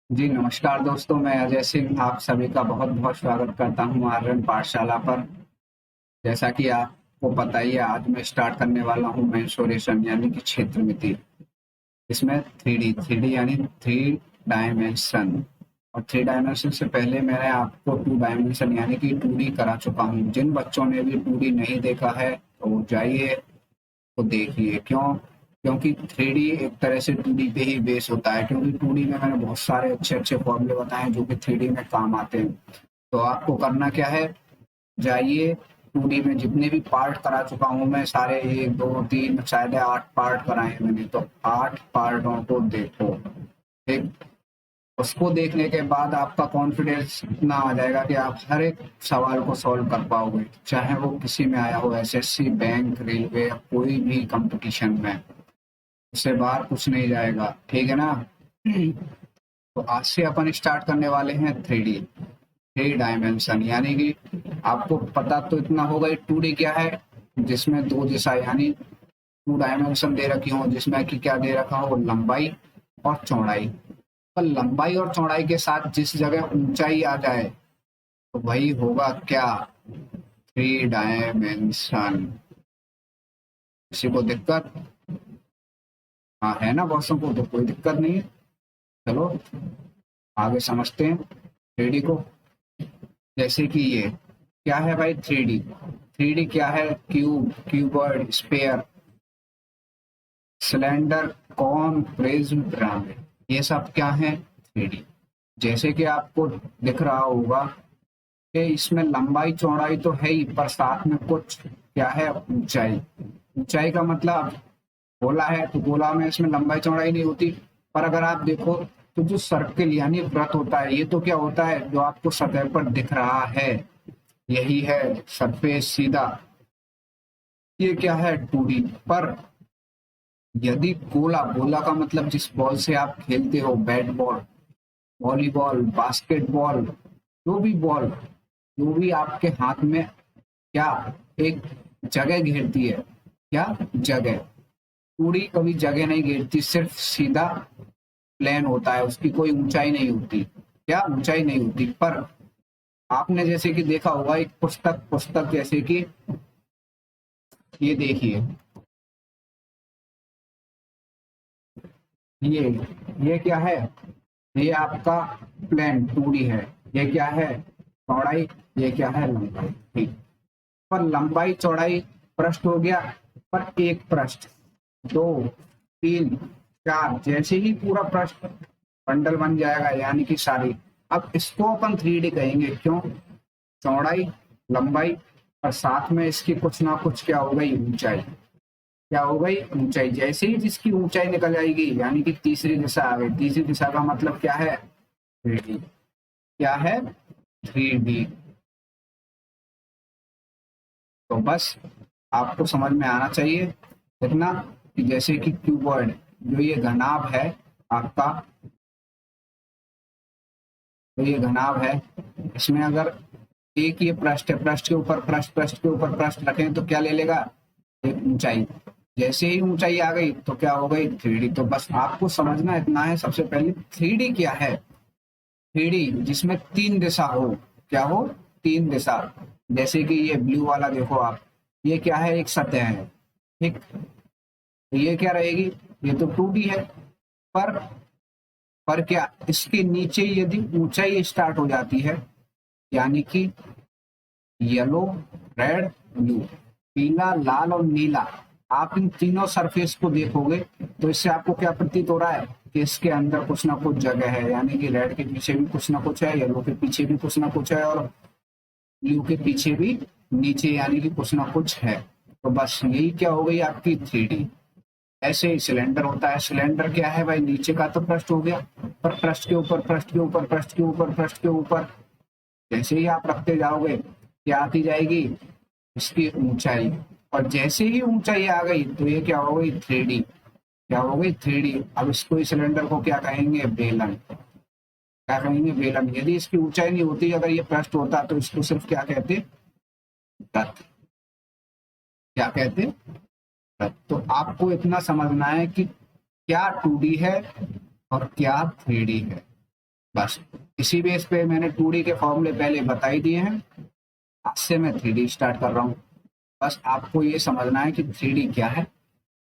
जी नमस्कार दोस्तों, मैं अजय सिंह आप सभी का बहुत बहुत स्वागत करता हूँ आर्यन पाठशाला पर। जैसा कि आपको पता ही है, आज मैं स्टार्ट करने वाला हूँ मेंसुरेशन यानी कि क्षेत्रमिति। इसमें थ्री डी यानी थ्री डायमेंशन। और थ्री डायमेंशन से पहले मैंने आपको टू डायमेंशन यानी कि टू डी करा चुका हूँ। जिन बच्चों ने भी टू डी नहीं देखा है तो वो जाइए तो देखिए। क्यों? क्योंकि थ्री डी एक तरह से टू डी पे ही बेस होता है, क्योंकि टू डी में मैंने बहुत सारे अच्छे अच्छे फॉर्मूले बताए हैं जो कि थ्री डी में काम आते हैं। तो आपको करना क्या है, जाइए। टू डी में जितने भी पार्ट करा चुका हूँ मैं, सारे एक दो तीन शायद 8 पार्ट कराए हैं मैंने, तो 8 पार्टों को देखो। ठीक। उसको देखने के बाद आपका कॉन्फिडेंस इतना आ जाएगा कि आप हर एक सवाल को सॉल्व कर पाओगे, चाहे वो किसी में आया हो, एसएससी, बैंक, रेलवे या कोई भी कंपटीशन में। उससे बाहर कुछ नहीं जाएगा, ठीक है ना? तो आज से अपन स्टार्ट करने वाले हैं थ्री डी, थ्री डायमेंशन। यानी कि आपको पता तो इतना होगा टू डी क्या है, जिसमें दो दिशा यानी टू डायमेंशन दे रखी हो, जिसमें कि क्या दे रखा हो, लंबाई और चौड़ाई। पर लंबाई और चौड़ाई के साथ जिस जगह ऊंचाई आ जाए तो वही होगा क्या, थ्री डायमेंशन। किसी को दिक्कत? हाँ है ना, बॉसों को तो कोई दिक्कत नहीं है। चलो आगे समझते हैं थ्री डी को। जैसे कि ये क्या है भाई, थ्री डी। थ्री डी क्या है? Cube, cuboid, sphere, cylinder, cone, prism, pyramid, ये सब क्या है, थ्री डी। जैसे कि आपको दिख रहा होगा कि इसमें लंबाई चौड़ाई तो है ही, पर साथ में कुछ क्या है, ऊंचाई। ऊंचाई का मतलब गोला है तो गोला में इसमें लंबाई चौड़ाई नहीं होती। पर अगर आप देखो तो जो सर्किल यानी वृत्त होता है, ये तो क्या होता है, जो आपको सतह पर दिख रहा है, यही है सरफेस सीधा। ये क्या है, टू डी। पर यदि गोला, गोला का मतलब जिस बॉल से आप खेलते हो, बैट बॉल, वॉलीबॉल, बास्केटबॉल, जो भी बॉल, जो भी आपके हाथ में क्या एक जगह घेरती है, क्या जगह। पूरी कभी जगह नहीं घेरती, सिर्फ सीधा प्लेन होता है, उसकी कोई ऊंचाई नहीं होती। क्या ऊंचाई नहीं होती? पर आपने जैसे कि देखा होगा एक पुस्तक, पुस्तक जैसे कि ये देखिए, ये ये क्या है, ये आपका प्लेन टू डी है। ये क्या है, चौड़ाई। ये क्या है, लंबाई। ठीक। पर लंबाई चौड़ाई पृष्ठ हो गया। पर एक पृष्ठ, दो, तीन, चार, जैसे ही पूरा पृष्ठ बंडल बन जाएगा यानी कि सारी। अब इसको अपन थ्री डी कहेंगे। क्यों? चौड़ाई, लंबाई और साथ में इसकी कुछ ना कुछ क्या हो गई, ऊंचाई। क्या हो गई, ऊंचाई। जैसे ही जिसकी ऊंचाई निकल जाएगी यानी कि तीसरी दिशा आ गई। तीसरी दिशा का मतलब क्या है, थ्री डी। क्या है, थ्री डी। तो बस आपको समझ में आना चाहिए इतना कि जैसे कि क्यूबॉइड, जो ये घनाभ है आपका, तो ये घनाभ है, इसमें अगर एक ये पृष्ठ है, पृष्ठ के ऊपर पृष्ठ, पृष्ठ के ऊपर पृष्ठ रखें तो क्या ले लेगा, एक ऊंचाई। जैसे ही ऊंचाई आ गई तो क्या हो गई, थ्री डी। तो बस आपको समझना इतना है सबसे पहले, थ्री डी क्या है। थ्री डी जिसमें तीन दिशा हो। क्या हो, तीन दिशा। जैसे कि ये ब्लू वाला देखो आप, ये क्या है, एक सतह है। ठीक। तो ये क्या रहेगी, ये तो टू डी है। पर पर क्या, इसके नीचे यदि ऊंचाई स्टार्ट हो जाती है, यानी कि येलो, रेड, ब्लू, पीला, लाल और नीला, आप इन तीनों सरफेस को देखोगे तो इससे आपको क्या प्रतीत हो रहा है कि इसके अंदर कुछ ना कुछ जगह है। यानी कि रेड के पीछे भी कुछ ना कुछ है, येलो के पीछे भी कुछ ना कुछ है, और ब्लू के पीछे भी नीचे यानी कि कुछ ना कुछ है। तो बस यही क्या हो गई आपकी थ्री डी। ऐसे ही सिलेंडर होता है। सिलेंडर क्या है भाई, नीचे का तो पृष्ठ हो गया, पर पृष्ठ के ऊपर, पृष्ठ के ऊपर, पृष्ठ के ऊपर, पृष्ठ के ऊपर जैसे ही आप रखते जाओगे क्या आती जाएगी, इसकी ऊंचाई। और जैसे ही ऊंचाई आ गई तो ये क्या हो गई, थ्री डी। क्या हो गई, थ्री डी। अब इसको, इस सिलेंडर को क्या कहेंगे, बेलन। क्या कहेंगे, बेलन। यदि इसकी ऊंचाई नहीं होती, अगर ये पृष्ठ होता तो इसको सिर्फ क्या कहते, वृत्त। क्या कहते, वृत्त। तो आपको इतना समझना है कि क्या टू डी है और क्या थ्री डी है। बस इसी बेस पे मैंने 2D के फॉर्मूले पहले बता ही दिए हैं। आज से मैं 3D स्टार्ट कर रहा हूँ। बस आपको ये समझना है कि 3D क्या है,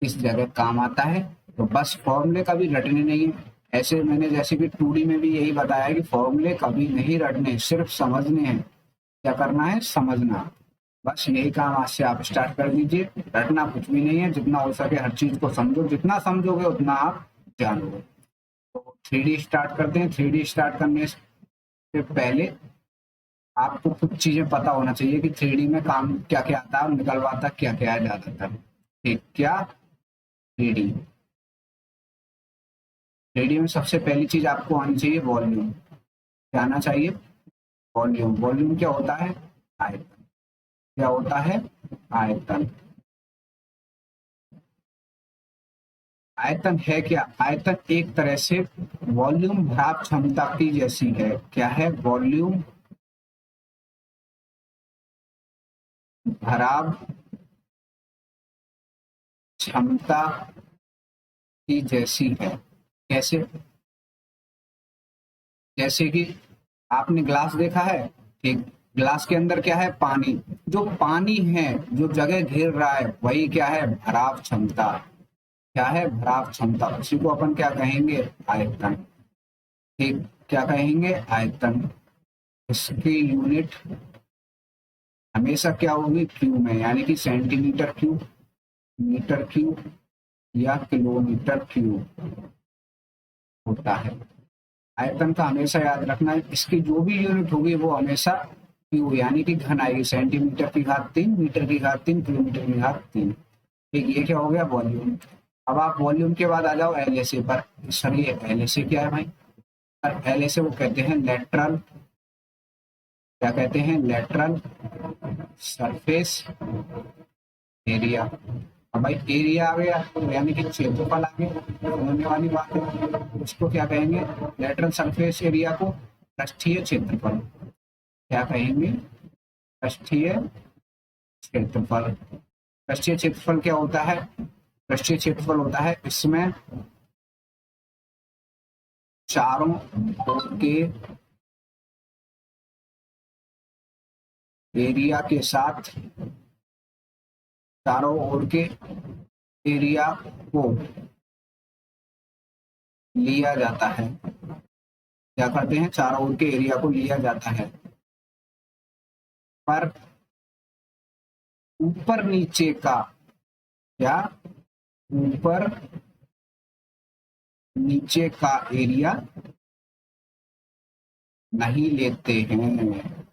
किस जगह काम आता है। तो बस फॉर्मूले कभी रटने नहीं है। ऐसे मैंने जैसे कि 2D में भी यही बताया कि फॉर्मूले कभी नहीं रटने, सिर्फ समझने हैं। क्या करना है? समझना। बस यही काम आज से आप स्टार्ट कर दीजिए। रटना कुछ भी नहीं है, जितना हो सके हर चीज को समझो, जितना समझोगे उतना आप जानोगे। तो 3D स्टार्ट करते हैं। 3D स्टार्ट करने से पहले आपको कुछ चीजें पता होना चाहिए कि 3D में काम क्या क्या आता है और निकलवाता क्या क्या है ज्यादातर। ठीक, क्या? 3D। 3D में सबसे पहली चीज आपको आनी चाहिए वॉल्यूम। क्या आना चाहिए? वॉल्यूम। वॉल्यूम क्या होता है? आयतन। क्या होता है? आयतन। आयतन है क्या? आयतन एक तरह से वॉल्यूम भाप क्षमता की जैसी है। क्या है? वॉल्यूम भराव क्षमता की जैसी है। कैसे? जैसे कि आपने ग्लास देखा है। ठीक, ग्लास के अंदर क्या है? पानी। जो पानी है, जो जगह घेर रहा है, वही क्या है? भराव क्षमता। क्या है? भराव क्षमता। उसी को अपन क्या कहेंगे? आयतन। ठीक, क्या कहेंगे? आयतन। इसकी यूनिट हमेशा क्या होगी? क्यू में, यानी कि सेंटीमीटर क्यूब, मीटर क्यूब या किलोमीटर क्यूब होता है। आयतन का हमेशा याद रखना है। इसकी जो भी यूनिट होगी वो हमेशा क्यू यानी कि घन आएगी। सेंटीमीटर की घात 3, मीटर की घात 3, किलोमीटर की घात 3। ठीक, ये क्या हो गया? वॉल्यूम। अब आप वॉल्यूम के बाद आ जाओ एलएसए पर। सर ये एलएसए क्या है भाई? एलएसए वो कहते हैं लेटरल, क्या कहते हैं? Lateral surface area. अब भाई एरिया आ गया तो यानी कि क्षेत्रफल आ गया, होने वाली बात है। उसको क्या कहेंगे? लेटरल सरफेस एरिया को पृष्ठीय क्षेत्रफल। क्या कहेंगे? पृष्ठीय क्षेत्रफल। पृष्ठीय क्षेत्रफल क्या होता है? पृष्ठीय क्षेत्रफल होता है इसमें चारों ओर के एरिया के साथ, चारों ओर के एरिया को लिया जाता है। क्या करते हैं? चारों ओर के एरिया को लिया जाता है। पर ऊपर नीचे का, क्या? ऊपर नीचे का एरिया नहीं लेते हैं।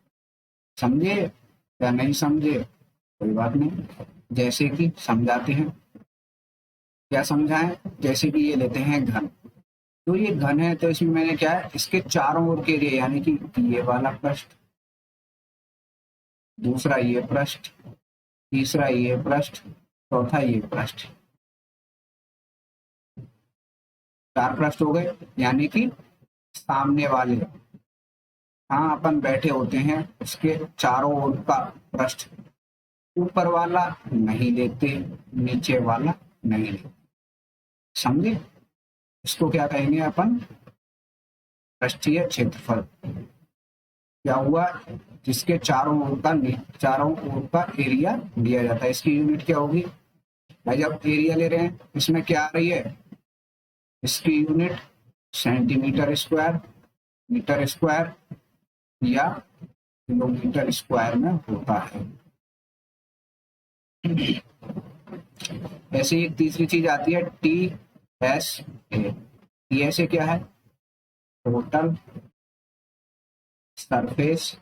समझे या नहीं समझे? कोई बात नहीं, जैसे कि समझाते हैं। क्या समझाएं? जैसे कि ये लेते हैं घन। तो ये घन है तो इसमें मैंने क्या है? इसके चारों ओर के एरिया, यानी कि ये वाला पृष्ठ, दूसरा ये पृष्ठ, तीसरा ये पृष्ठ, चौथा ये पृष्ठ। 4 पृष्ठ हो गए, यानी कि सामने वाले, हाँ अपन बैठे होते हैं उसके चारों ओर का पृष्ठ। ऊपर वाला नहीं लेते, नीचे वाला नहीं लेते। समझे? इसको क्या कहेंगे अपन? पृष्ठीय क्षेत्रफल। क्या हुआ? जिसके चारों ओर का एरिया दिया जाता है। इसकी यूनिट क्या होगी भाई? जब एरिया ले रहे हैं इसमें क्या आ रही है? इसकी unit centimetre square, metre square या किलोमीटर स्क्वायर में होता है। ऐसे ही एक तीसरी चीज आती है T S A. T S A क्या है? टोटल सरफेस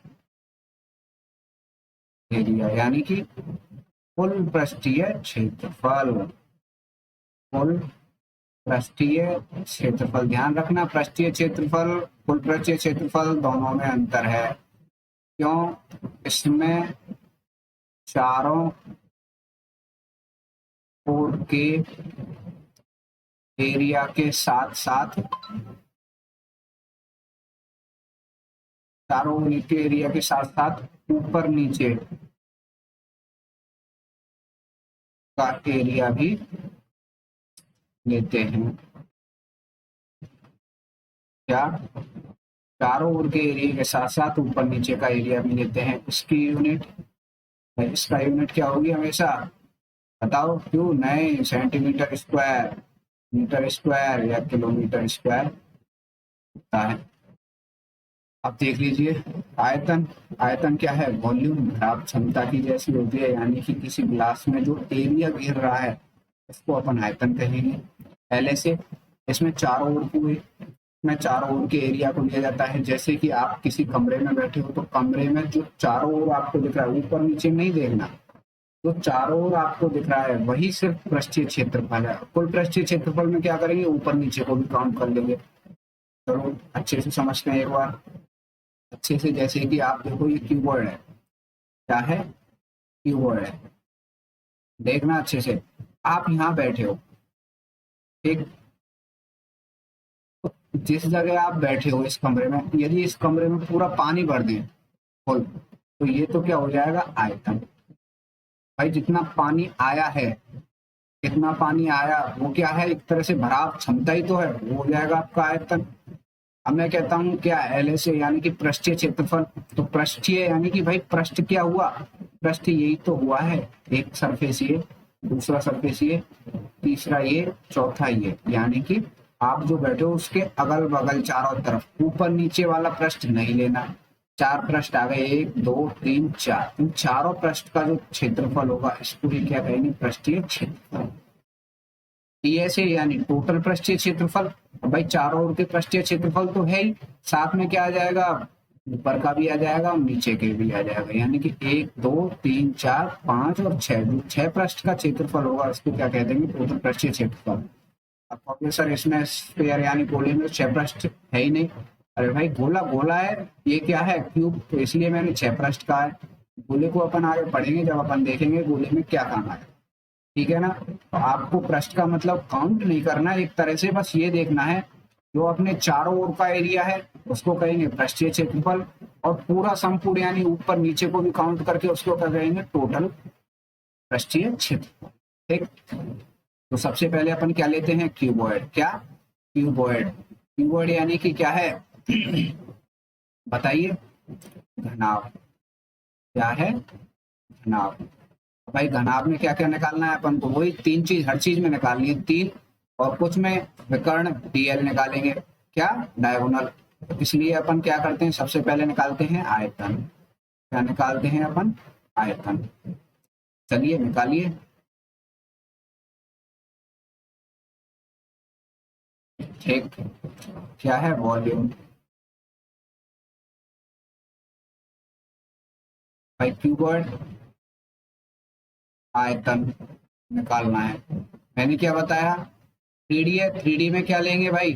एरिया, यानी कि कुल पृष्ठीय क्षेत्रफल। कुल पृष्ठीय क्षेत्रफल। ध्यान रखना, पृष्ठीय क्षेत्रफल कुल पृष्ठीय क्षेत्रफल दोनों में अंतर है। क्यों? इसमें चारों ओर के एरिया के साथ साथ, चारों ओर के एरिया के साथ साथ ऊपर नीचे का एरिया भी लेते हैं। क्या? चारों ओर के एरिया के साथ साथ ऊपर नीचे का एरिया भी लेते हैं। इसकी यूनिट, इसका यूनिट क्या होगी हमेशा, बताओ क्यों, नहीं सेंटीमीटर स्क्वायर, मीटर स्क्वायर या किलोमीटर स्क्वायर होता है। अब देख लीजिए आयतन, आयतन क्या है, वॉल्यूम, भराव क्षमता की जैसी होती है, यानी कि किसी ग्लास में जो एरिया घेर रहा है उसको अपन आयतन कहेंगे। पहले से इसमें चारों ओर को, में चारों ओर के एरिया को लिया जाता है। जैसे कि आप किसी कमरे में बैठे हो तो कमरे में जो चारों ओर आपको दिख रहा है, ऊपर नीचे नहीं देखना, जो चारों ओर आपको दिख रहा है वही सिर्फ पृष्ठीय क्षेत्रफल है। कुल पृष्ठीय क्षेत्रफल में क्या करेंगे, ऊपर नीचे को भी काउंट कर लेंगे। चलो अच्छे से समझते हैं एक बार अच्छे से। जैसे कि आप देखो ये क्यूबॉइड है, क्या है, क्यूबॉइड है, देखना अच्छे से। आप यहाँ बैठे हो, ठीक, तो जिस जगह आप बैठे हो इस कमरे में, यदि इस कमरे में पूरा पानी भर दें फुल, तो ये तो क्या हो जाएगा, आयतन। भाई जितना पानी आया है, कितना पानी आया वो क्या है, एक तरह से भराव क्षमता ही तो है, वो हो जाएगा आपका आयतन। अब मैं कहता हूँ क्या, एल से यानी कि पृष्ठीय क्षेत्रफल। तो पृष्ठीय यानी कि भाई पृष्ठ क्या हुआ, पृष्ठ यही तो हुआ है, एक सरफेस ये, दूसरा सरफेस ये, तीसरा ये, चौथा ये, यानी कि आप जो बैठे हो उसके अगल बगल चारों तरफ, ऊपर नीचे वाला पृष्ठ नहीं लेना। चार पृष्ठ आ गए, 1 2 3 4, इन चारों पृष्ठ का जो क्षेत्रफल होगा इसको ही क्या कहेंगे, पृष्ठीय क्षेत्रफल। टीएसए यानी टोटल पृष्ठीय क्षेत्रफल। भाई चारों ओर के पृष्ठीय क्षेत्रफल तो है ही, साथ में क्या आ जाएगा, ऊपर का भी आ जाएगा और नीचे के भी आ जाएगा, यानी कि 1 2 3 4 5 और 6, जो 6 पृष्ठ का क्षेत्रफल होगा इसको क्या कह देंगे, टोटल पृष्ठीय क्षेत्रफल। अब कहोगे सर इसमें स्फीयर यानी गोले में 6 पृष्ठ है ही नहीं। अरे भाई गोला गोला है, ये क्या है, क्यूब, तो इसलिए मैंने 6 पृष्ठ कहा है। गोले को अपन आगे पढ़ेंगे जब अपन देखेंगे गोले में क्या काम आए, ठीक है ना। तो आपको पृष्ठ का मतलब काउंट नहीं करना है, एक तरह से बस ये देखना है जो अपने चारों ओर का एरिया है उसको कहेंगे पृष्ठीय क्षेत्रफल, और पूरा संपूर्ण यानी ऊपर नीचे को भी काउंट करके उसको क्या कहेंगे, टोटल पृष्ठीय क्षेत्रफल। ठीक, तो सबसे पहले अपन क्या लेते हैं, क्यूबॉइड। क्या, क्यूबॉइड, क्यूबॉइड यानी कि क्या है बताइए, घनाभ। क्या है, घनाभ। भाई घनाभ में क्या क्या निकालना है अपन को, वही 3 चीज, हर चीज में निकालनी है 3, और कुछ में विकर्ण डीएल निकालेंगे, क्या, डायगोनल। इसलिए अपन क्या करते हैं, सबसे पहले निकालते हैं आयतन। क्या निकालते हैं अपन, आयतन। चलिए निकालिए। ठीक, क्या है, वॉल्यूम। भाई क्यूबॉइड, आयतन निकालना है। मैंने क्या बताया, 3D है, 3D में क्या लेंगे भाई,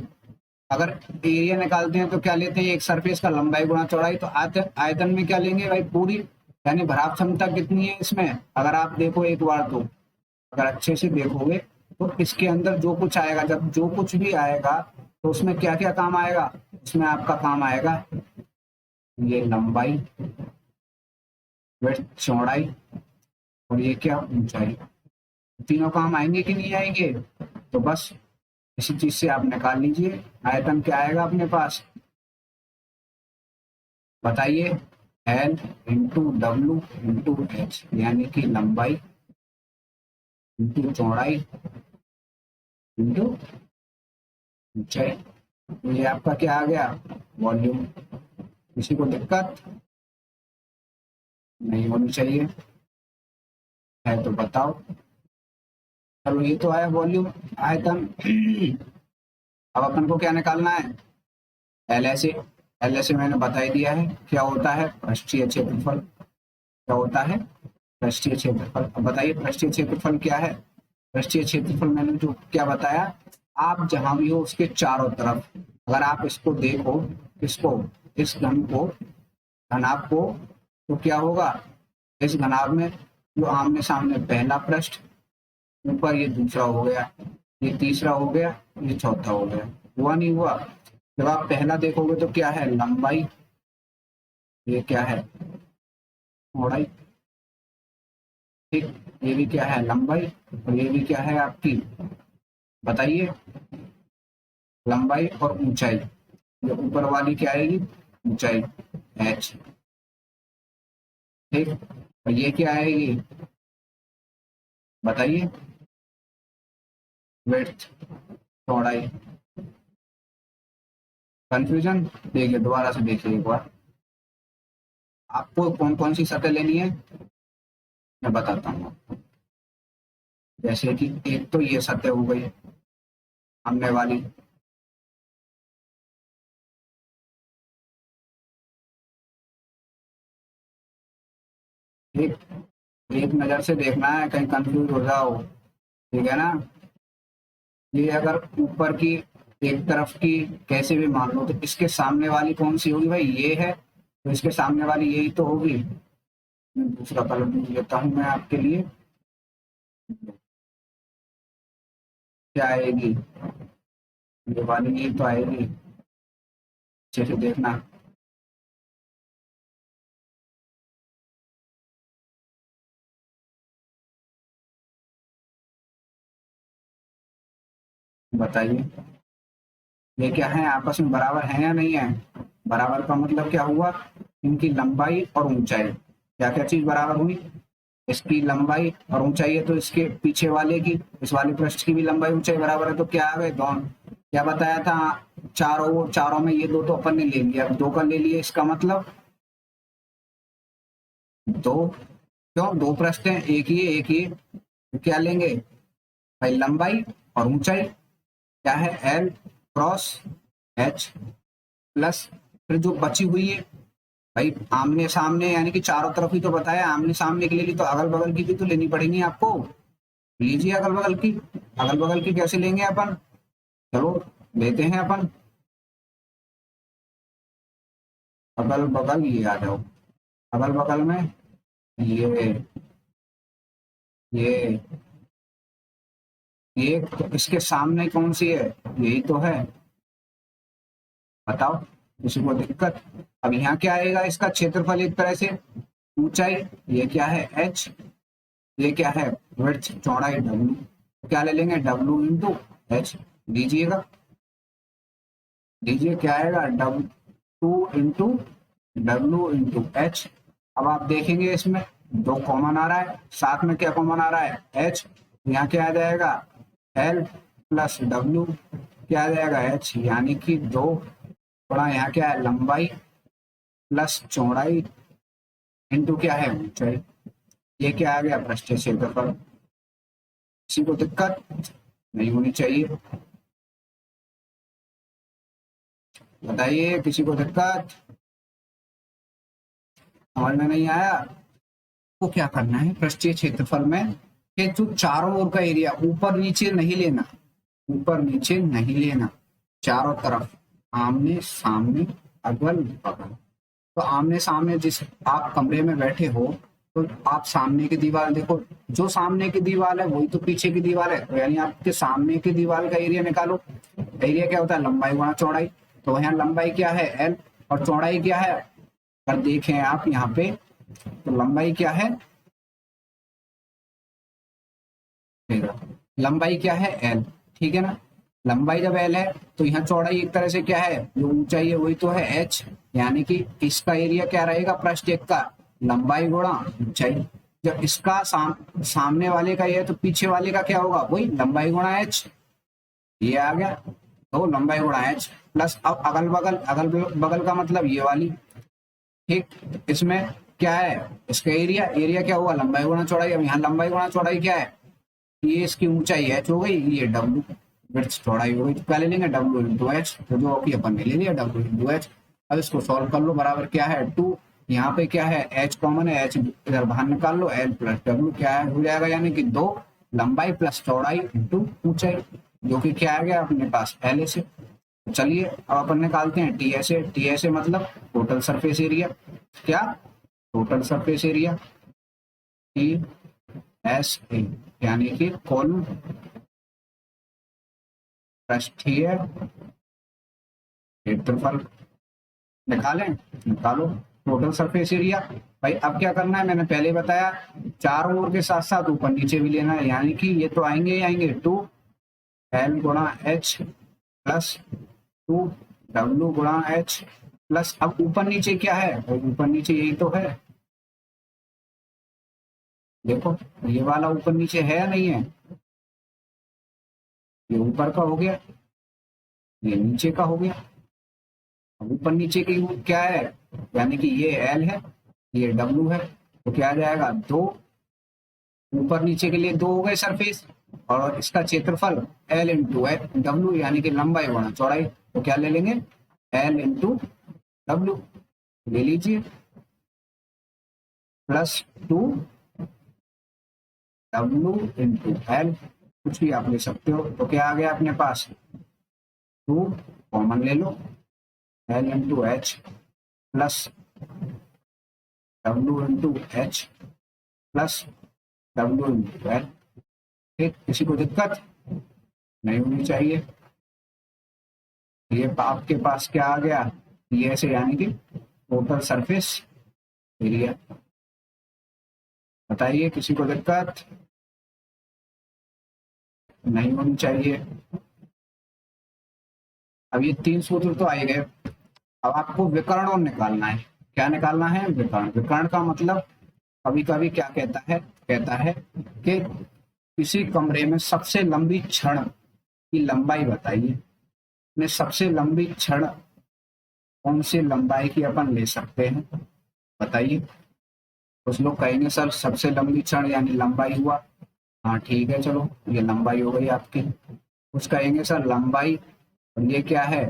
अगर एरिया निकालते हैं तो क्या लेते हैं, एक सरफेस का लंबाई गुणा चौड़ाई। तो आयतन में क्या लेंगे भाई, पूरी, यानी भराव क्षमता कितनी है इसमें, अगर आप देखो एक बार तो, अगर अच्छे से देखोगे तो इसके अंदर जो कुछ आएगा, जब जो कुछ भी आएगा तो उसमें क्या क्या काम आएगा, उसमें आपका काम आएगा ये लंबाई, विड्थ चौड़ाई, और ये क्या, ऊंचाई। तीनों काम आएंगे कि नहीं आएंगे, तो बस इसी चीज से आप निकाल लीजिए आयतन क्या आएगा अपने पास, बताइए, L into W into H, यानी कि लंबाई इंटू चौड़ाई इंटू ऊंचाई। तो ये आपका क्या आ गया, वॉल्यूम। किसी को दिक्कत नहीं होनी चाहिए, है तो बताओ। चलो ये तो आया वॉल्यूम, आयतन। अब अपन को क्या निकालना है, एल ऐसे, एल ऐसे मैंने बता ही दिया है क्या होता है, पृष्ठीय क्षेत्रफल। क्या होता है, पृष्ठीय क्षेत्रफल। अब बताइए पृष्ठीय क्षेत्रफल क्या है, पृष्ठीय क्षेत्रफल मैंने जो क्या बताया, आप जहां भी हो उसके चारों तरफ, अगर आप इसको देखो, इसको, इस घन को, घनाभ को, तो क्या होगा, इस घनाभ में जो आमने सामने पहला पृष्ठ, ऊपर ये दूसरा हो गया, ये तीसरा हो गया, ये चौथा हो गया, हुआ नहीं हुआ। जब आप पहला देखोगे तो क्या है, लंबाई, ये क्या है, चौड़ाई, ठीक, ये भी क्या है, लंबाई, और ये भी क्या है आपकी, बताइए, लंबाई और ऊंचाई। जो ऊपर वाली क्या आएगी, ऊंचाई h, ठीक। और ये क्या आएगी बताइए, विड्थ, चौड़ाई। कंफ्यूजन, देखिए दोबारा से देखिए एक बार, आपको कौन कौन सी सतह लेनी है मैं बताता हूँ आपको। जैसे कि एक तो ये सतह हो गई सामने वाली, एक एक नजर से देखना है, कहीं कंफ्यूज हो जाओ, ठीक है ना। ये अगर ऊपर की एक तरफ की कैसे भी मान लो, तो इसके सामने वाली कौन सी होगी भाई, ये है, तो इसके सामने वाली यही तो होगी। मैं दूसरा कलर ढूंढ लेता हूँ मैं आपके लिए, क्या आएगी, ये वाली यही तो आएगी, अच्छे से देखना। बताइए ये क्या है, आपस में बराबर है या नहीं है। बराबर का मतलब क्या हुआ, इनकी लंबाई और ऊंचाई, क्या क्या चीज बराबर हुई, इसकी लंबाई और ऊंचाई है, तो इसके पीछे वाले की, इस वाले पृष्ठ की भी लंबाई ऊंचाई बराबर है, तो क्या आ गए दोनों। क्या बताया था, चारों चारों में ये दो तो अपन ने ले लिया, दो का ले लिया, इसका मतलब दो, क्यों दो पृष्ठ हैं, एक ही, तो क्या लेंगे भाई, लंबाई और ऊंचाई क्या है, एल क्रॉस एच, प्लस फिर जो बची हुई है भाई आमने सामने, यानी कि चारों तरफ ही तो बताया, आमने सामने के लिए ली तो अगल बगल की भी तो लेनी पड़ेगी आपको। लीजिए अगल बगल की, अगल बगल की कैसे लेंगे अपन, चलो लेते हैं अपन, अगल बगल ये आ जाओ, अगल बगल में ये ये तो इसके सामने कौन सी है, यही तो है, बताओ किसी को दिक्कत। अब यहाँ क्या आएगा, इसका क्षेत्रफल एक तरह से, ऊंचाई, ये क्या है एच, ये क्या है विड्थ चौड़ाई डब्ल्यू, क्या ले लेंगे डब्ल्यू इंटू एच, दीजिएगा, दीजिए क्या आएगा W two into W into H. अब आप देखेंगे इसमें दो कॉमन आ रहा है, साथ में क्या कॉमन आ रहा है एच, यहाँ क्या आ जाएगा एल प्लस डब्ल्यू, क्या आ जाएगा एच, यानी कि दो थोड़ा, यहाँ क्या है लंबाई प्लस चौड़ाई इंटू क्या है ऊंचाई, ये क्या आ गया पृष्ठीय क्षेत्रफल। किसी को दिक्कत नहीं होनी चाहिए, बताइए किसी को दिक्कत, समझ में नहीं आया। तो क्या करना है पृष्ठीय क्षेत्रफल में, कि जो चारों ओर का एरिया, ऊपर नीचे नहीं लेना, ऊपर नीचे नहीं लेना, चारों तरफ आमने सामने अगल बगल। तो आमने सामने, जिस आप कमरे में बैठे हो तो आप सामने की दीवार देखो, जो सामने की दीवार है वही तो पीछे की दीवार है, तो यानी आपके सामने की दीवार का एरिया निकालो। एरिया क्या होता है, लंबाई गुणा चौड़ाई, तो यहाँ लंबाई क्या है एल और चौड़ाई क्या है, अगर देखें आप यहाँ पे तो लंबाई क्या है, लंबाई क्या है एल, ठीक है ना। लंबाई जब एल है तो यहाँ चौड़ाई एक तरह से क्या है, जो ऊंचाई है वही तो है एच, यानी कि इसका एरिया क्या रहेगा पृष्ठ एक का, लंबाई गुणा ऊंचाई। जब इसका सामने वाले का ये है तो पीछे वाले का क्या होगा, वही लंबाई गुणा एच, ये आ गया, तो लंबाई गुणा एच प्लस, अब अगल बगल, अगल बगल का मतलब ये वाली, ठीक। इसमें क्या है इसका एरिया, एरिया क्या हुआ लंबाई गुणा चौड़ाई, अब यहाँ लंबाई गुणा चौड़ाई क्या है, ये इसकी ऊंचाई एच हो गई, ये डब्ल्यू विड्थ चौड़ाई हो गई, तो पहले लेंगे डब्ल्यू इंटू एच, तो जो कि अपन ने ले लिया डब्ल्यू इंटू एच। अब इसको सॉल्व कर लो, बराबर क्या है टू, यहाँ पे क्या है एच कॉमन है, एच इधर बाहर निकाल लो, एल प्लस डब्ल्यू क्या है हो जाएगा, यानी कि दो लंबाई प्लस चौड़ाई इंटू ऊंचाई, जो कि क्या आ गया अपने पास एल ए से। चलिए अब अपन निकालते हैं T S A, T S A मतलब टोटल सरफेस एरिया, क्या total surface area, T S A यानी कि कुल पृष्ठीय क्षेत्रफल। निकालें, निकालो टोटल सरफेस एरिया। भाई अब क्या करना है, मैंने पहले बताया चारों ओर के साथ साथ ऊपर नीचे भी लेना है, यानी कि ये तो आएंगे ही आएंगे टू एल गुणा एच प्लस टू डब्ल्यू गुणा एच प्लस, अब ऊपर नीचे क्या है, ऊपर नीचे यही तो है, देखो ये वाला ऊपर नीचे है या नहीं है, ये ऊपर का हो गया, ये नीचे का हो गया। अब ऊपर नीचे की क्या है, यानी कि ये एल है, ये डब्ल्यू है, तो क्या आ जाएगा, दो, ऊपर नीचे के लिए दो हो गए सरफेस, और इसका क्षेत्रफल एल इंटू डब्ल्यू, यानी कि लंबाई गुणा चौड़ाई, तो क्या ले लेंगे, एल इंटू डब्ल्यू ले लीजिए, plus two W into L, कुछ भी आप ले सकते हो। तो क्या आ गया अपने पास, टू कॉमन ले लो, L into H plus W into H plus W into L. ठीक, किसी को दिक्कत नहीं होनी चाहिए। ये आपके पास क्या आ गया, ये ऐसे, यानी कि टोटल सरफेस एरिया। बताइए, किसी को दिक्कत नहीं होनी चाहिए। अब ये तीन सूत्र तो आ ही गए, अब आपको विकर्ण निकालना है। क्या निकालना है, विकर्ण। विकर्ण का मतलब कभी कभी क्या कहता है कि किसी कमरे में सबसे लंबी छड़ की लंबाई बताइए, ने सबसे लंबी छड़ कौन सी लंबाई की अपन ले सकते हैं, बताइए। कुछ लोग कहेंगे सर सबसे लंबी छड़ यानी लंबाई हुआ, हाँ ठीक है, चलो ये लंबाई हो गई आपकी। कुछ कहेंगे सर लंबाई, और ये क्या है,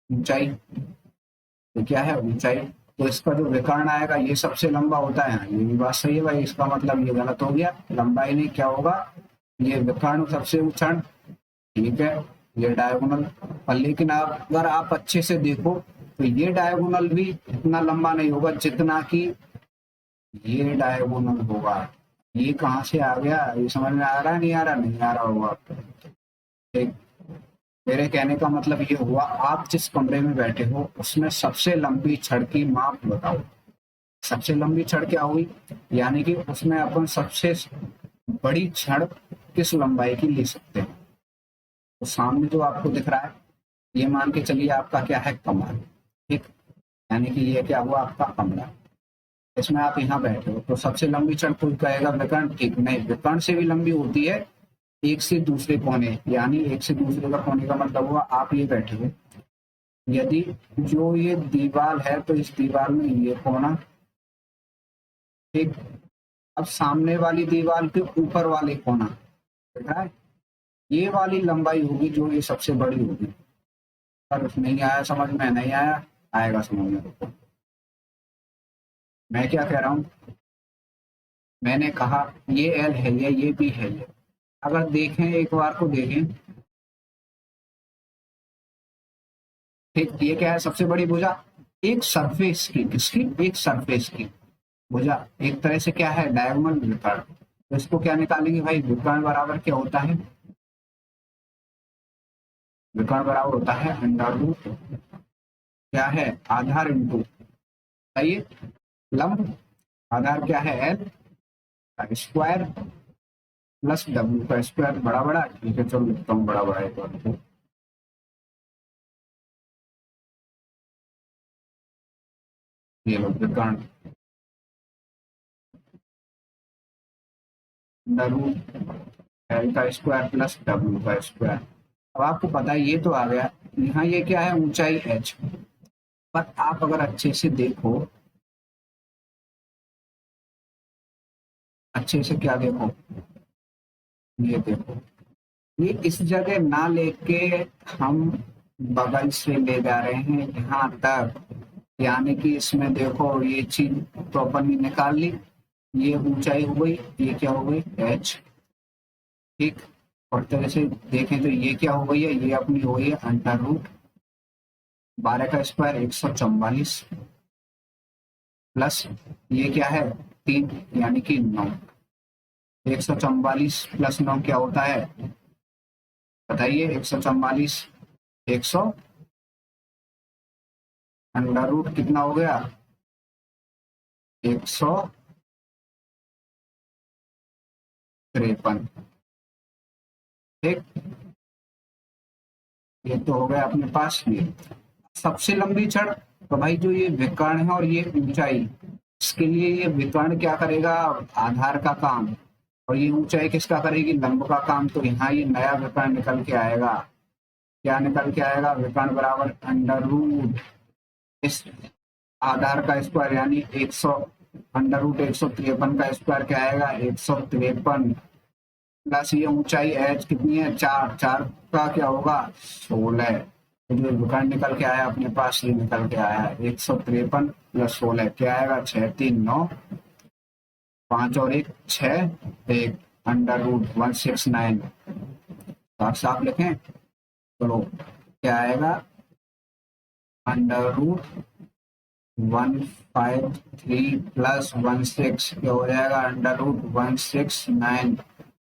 ऊंचाई, ये क्या है, ऊंचाई। तो इसका जो विकर्ण आएगा ये सबसे लंबा होता है, ये भी बात सही है भाई, इसका मतलब ये गलत हो गया, लंबाई नहीं, क्या होगा, ये विकर्ण सबसे ऊंचा, ठीक है, ये डायगोनल। पर लेकिन आप अगर आप अच्छे से देखो तो ये डायगोनल भी इतना लंबा नहीं होगा जितना कि ये डायगोनल होगा। ये कहाँ से आ गया, ये समझ में आ रहा है, नहीं आ रहा, नहीं आ रहा होगा आपको। ठीक, मेरे कहने का मतलब ये हुआ, आप जिस कमरे में बैठे हो उसमें सबसे लंबी छड़ की माप बताओ। सबसे लंबी छड़ क्या हुई, यानी कि उसमें अपन सबसे बड़ी छड़ किस लंबाई की ले सकते हैं। तो सामने जो आपको दिख रहा है, ये मान के चलिए आपका क्या है, कमरा। ठीक, यानी कि ये क्या हुआ, आपका कमरा, इसमें आप यहाँ बैठे हो, तो सबसे लंबी छड़ कोई कहेगा विकर्ण, ठीक नहीं, विकर्ण से भी लंबी होती है एक से दूसरे कोने, यानी एक से दूसरे का कोने का मतलब हुआ आप ये बैठे हो, यदि जो ये दीवार है तो इस दीवार में ये कोना, ठीक, अब सामने वाली दीवार के ऊपर वाले कोना, देखा है, ये वाली लंबाई होगी जो ये सबसे बड़ी होगी। पर नहीं आया समझ में, नहीं आया, आएगा समझ में। मैं क्या कह रहा हूँ, मैंने कहा ये एल है, ये भी है, ये अगर देखें, एक बार को देखें, ठीक, ये क्या है, सबसे बड़ी भुजा एक सरफेस की, किसकी, एक सरफेस की भुजा, एक तरह से क्या है, डायगोनल विकर्ण। तो इसको क्या निकालेंगे भाई, विकर्ण बराबर क्या होता है, विकर्ण बराबर होता है अंडर रूट, क्या है, आधार इंटू, बताइए, लंब, आधार क्या है, एल का स्क्वायर प्लस डब्ल्यू का स्क्वायर, बड़ा बड़ा, ठीक है, चलो लिखता हूँ बड़ा बड़ा एक बार, ये लो विकर्ण अंडर रूट एल का स्क्वायर प्लस डब्ल्यू का स्क्वायर। अब आपको पता है ये तो आ गया, यहाँ ये क्या है, ऊंचाई एच। पर आप अगर अच्छे से देखो, अच्छे से क्या देखो, ये देखो, ये इस जगह ना लेके हम बगल से ले जा रहे हैं यहाँ तक, यानी कि इसमें देखो ये चीज प्रॉपरली निकाल ली, ये ऊंचाई हो गई, ये क्या हो गई, एच। ठीक, और तरह से देखें तो ये क्या हो गई है, ये अपनी हो गई है अंडर रूट 12 का स्क्वायर 144 प्लस ये क्या है, 3, यानी कि 9। 144 प्लस 9 क्या होता है, बताइए, 144, 100, अंडर रूट कितना हो गया, 153। ठीक, ये तो हो गया अपने पास ये। सबसे लंबी छड़, तो भाई जो ये विकर्ण है और ये ऊंचाई, इसके लिए ये विकर्ण क्या करेगा, आधार का काम, और ये ऊंचाई किसका करेगी, लंब का काम। तो यहाँ ये नया विकर्ण निकल के आएगा। क्या निकल के आएगा, विकर्ण बराबर अंडर रूट इस आधार का स्क्वायर यानी 100, अंडर रूट 153 का स्क्वायर क्या आएगा, 153 प्लस ये ऊंचाई एच कितनी है, 4, 4 का क्या होगा, 16। तो जो विकर्ण निकल के आया अपने पास, ये निकल के आया 153 प्लस 16 क्या आएगा, 6 3 9, 5 और 1 6, 1 अंडर रूट 169। साफ साफ लिखें, चलो क्या आएगा, अंडर रूट 153 प्लस 16 क्या हो जाएगा, अंडर रूट 169,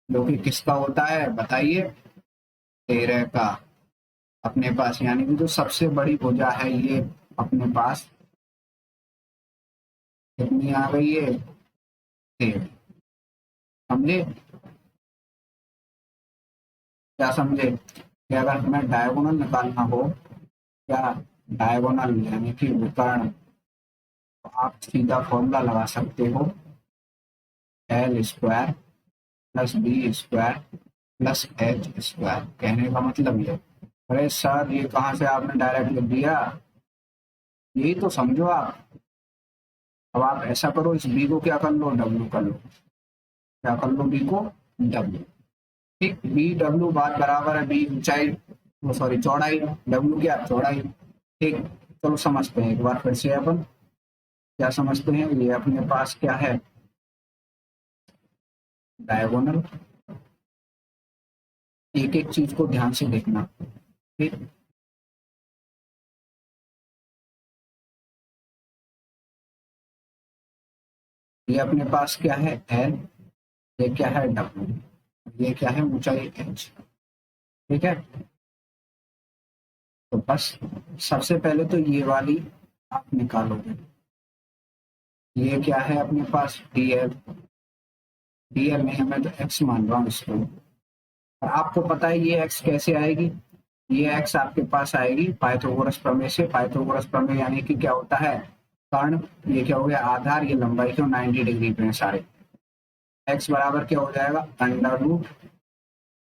जो कि किसका होता है बताइए, 13 का अपने पास। यानी कि जो सबसे बड़ी भुजा है ये अपने पास कितनी आ गई है, 13। समझे, क्या समझे कि अगर हमें डायगोनल निकालना हो, क्या डायगोनल यानी कि विकर्ण, तो आप सीधा फॉर्मूला लगा सकते हो, L square plus B square plus H square. कहने का मतलब ये, अरे सर ये कहाँ से आपने डायरेक्ट लिख दिया, यही तो समझो आप। अब आप ऐसा करो, इस बी को क्या कर लो, डब्ल्यू कर लो। क्या कर लो, बी को डब्ल्यू। ठीक, बी डब्ल्यू बात बराबर है बी ऊंचाई, वो सॉरी चौड़ाई, डब्ल्यू क्या चौड़ाई। ठीक, चलो समझते हैं एक बार फिर से अपन क्या समझते हैं। ये अपने पास क्या है, डायगोनल। एक एक चीज को ध्यान से देखना। ठीक, ये अपने पास क्या है, एल, ये क्या है, डब्ल्यू, ये क्या है, ऊंचाई एच। ठीक है, तो बस सबसे पहले तो ये वाली आप निकालोगे। ये क्या है अपने पास, डीएल, डीएल नहीं हमें तो एक्स मान रहा हूँ इसको। और आपको पता है ये एक्स कैसे आएगी, ये एक्स आपके पास आएगी पाइथागोरस प्रमेय से। पाइथागोरस प्रमेय यानी कि क्या होता है, कर्ण, ये क्या हो गया आधार, ये लंबाई क्यों 90 डिग्री पे है सारे। एक्स बराबर क्या हो जाएगा, अंडर रूट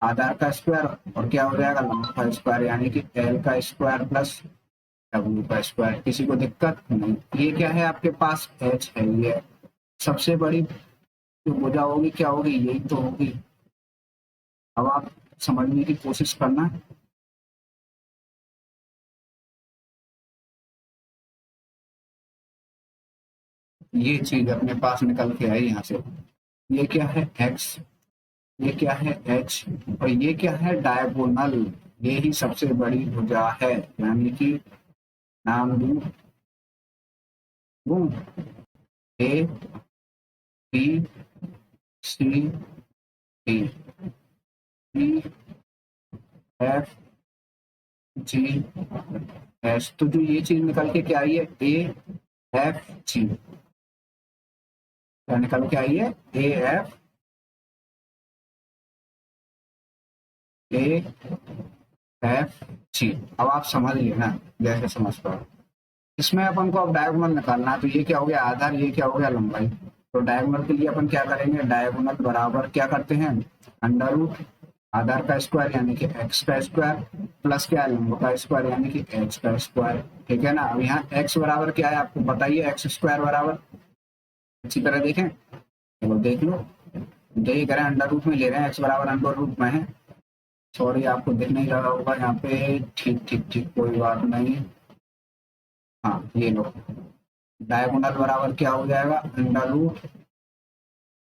आधार का स्क्वायर और क्या हो जाएगा, लंब का स्क्वायर, यानी कि एल का स्क्वायर प्लस डब्ल्यू का स्क्वायर। किसी को दिक्कत नहीं। ये क्या है आपके पास, एच है। ये सबसे बड़ी जो भुजा होगी क्या होगी, यही तो होगी। अब आप समझने की कोशिश करना। ये चीज अपने पास निकल के आई यहाँ से। ये क्या है, एक्स, ये क्या है, एच, और ये क्या है, डायगोनल। ये ही सबसे बड़ी भुजा है, यानी कि नाम दूं, A B C D, E F G H. तो जो ये चीज निकल के क्या आई है, ए एफ जी, क्या निकल के आई है, A F, A F G. अब आप समझ लेना जैसे समझ पाओ। इसमें अपन को अब डायगोनल निकालना है। तो ये क्या हो गया आधार, ये क्या हो गया लंबाई। तो डायगोनल के लिए अपन क्या करेंगे, डायगोनल बराबर क्या करते हैं, अंडर रूट आधार का स्क्वायर यानी कि एक्स का स्क्वायर प्लस क्या है, लंब का स्क्वायर यानी कि एच का स्क्वायर। ठीक है ना। अब यहाँ एक्स बराबर क्या है आपको बताइए, एक्स स्क्वायर बराबर, अच्छी तरह देखें, चलो देख लो। तो ये करें अंडर रूट में ले रहे हैं, एक्स बराबर अंडर रूट में है। सॉरी आपको दिख नहीं रहा होगा यहाँ पे, ठीक ठीक ठीक कोई बात नहीं। हाँ ये लो, डायगोनल बराबर क्या हो जाएगा, अंडर रूट,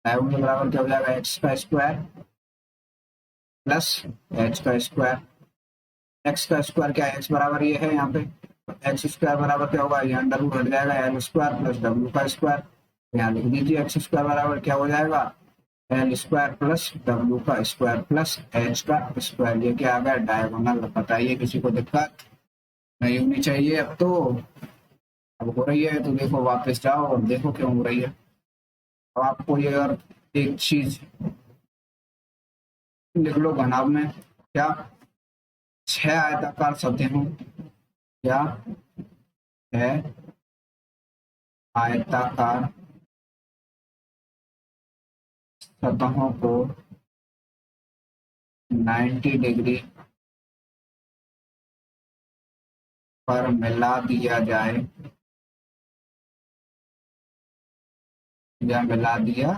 डायगोनल बराबर क्या हो जाएगा, एक्स का स्क्वायर प्लस एच का स्क्वायर। एक्स का स्क्वायर क्या है, एक्स बराबर ये है यहाँ पे, एक्स स्क्वायर बराबर क्या होगा, ये अंडर रूट हट जाएगा, एल स्क्वायर प्लस डब्ल्यू का स्क्वायर। यहाँ लिख दीजिए एक्स स्क्वायर बराबर क्या हो जाएगा, एल स्क्वायर प्लस डब्ल्यू का स्क्वायर प्लस एच का स्क्वायर। ये क्या आ गया, डायगोनल। बताइए किसी को दिक्कत नहीं होनी चाहिए। अब तो अब हो रही है तो देखो, वापस जाओ और देखो क्यों हो रही है। अब आपको ये अगर एक चीज लिख लो घनाभ में, क्या 6 आयताकार सतहों, क्या है आयताकार सतहों को 90 डिग्री पर मिला दिया जाए या मिला दिया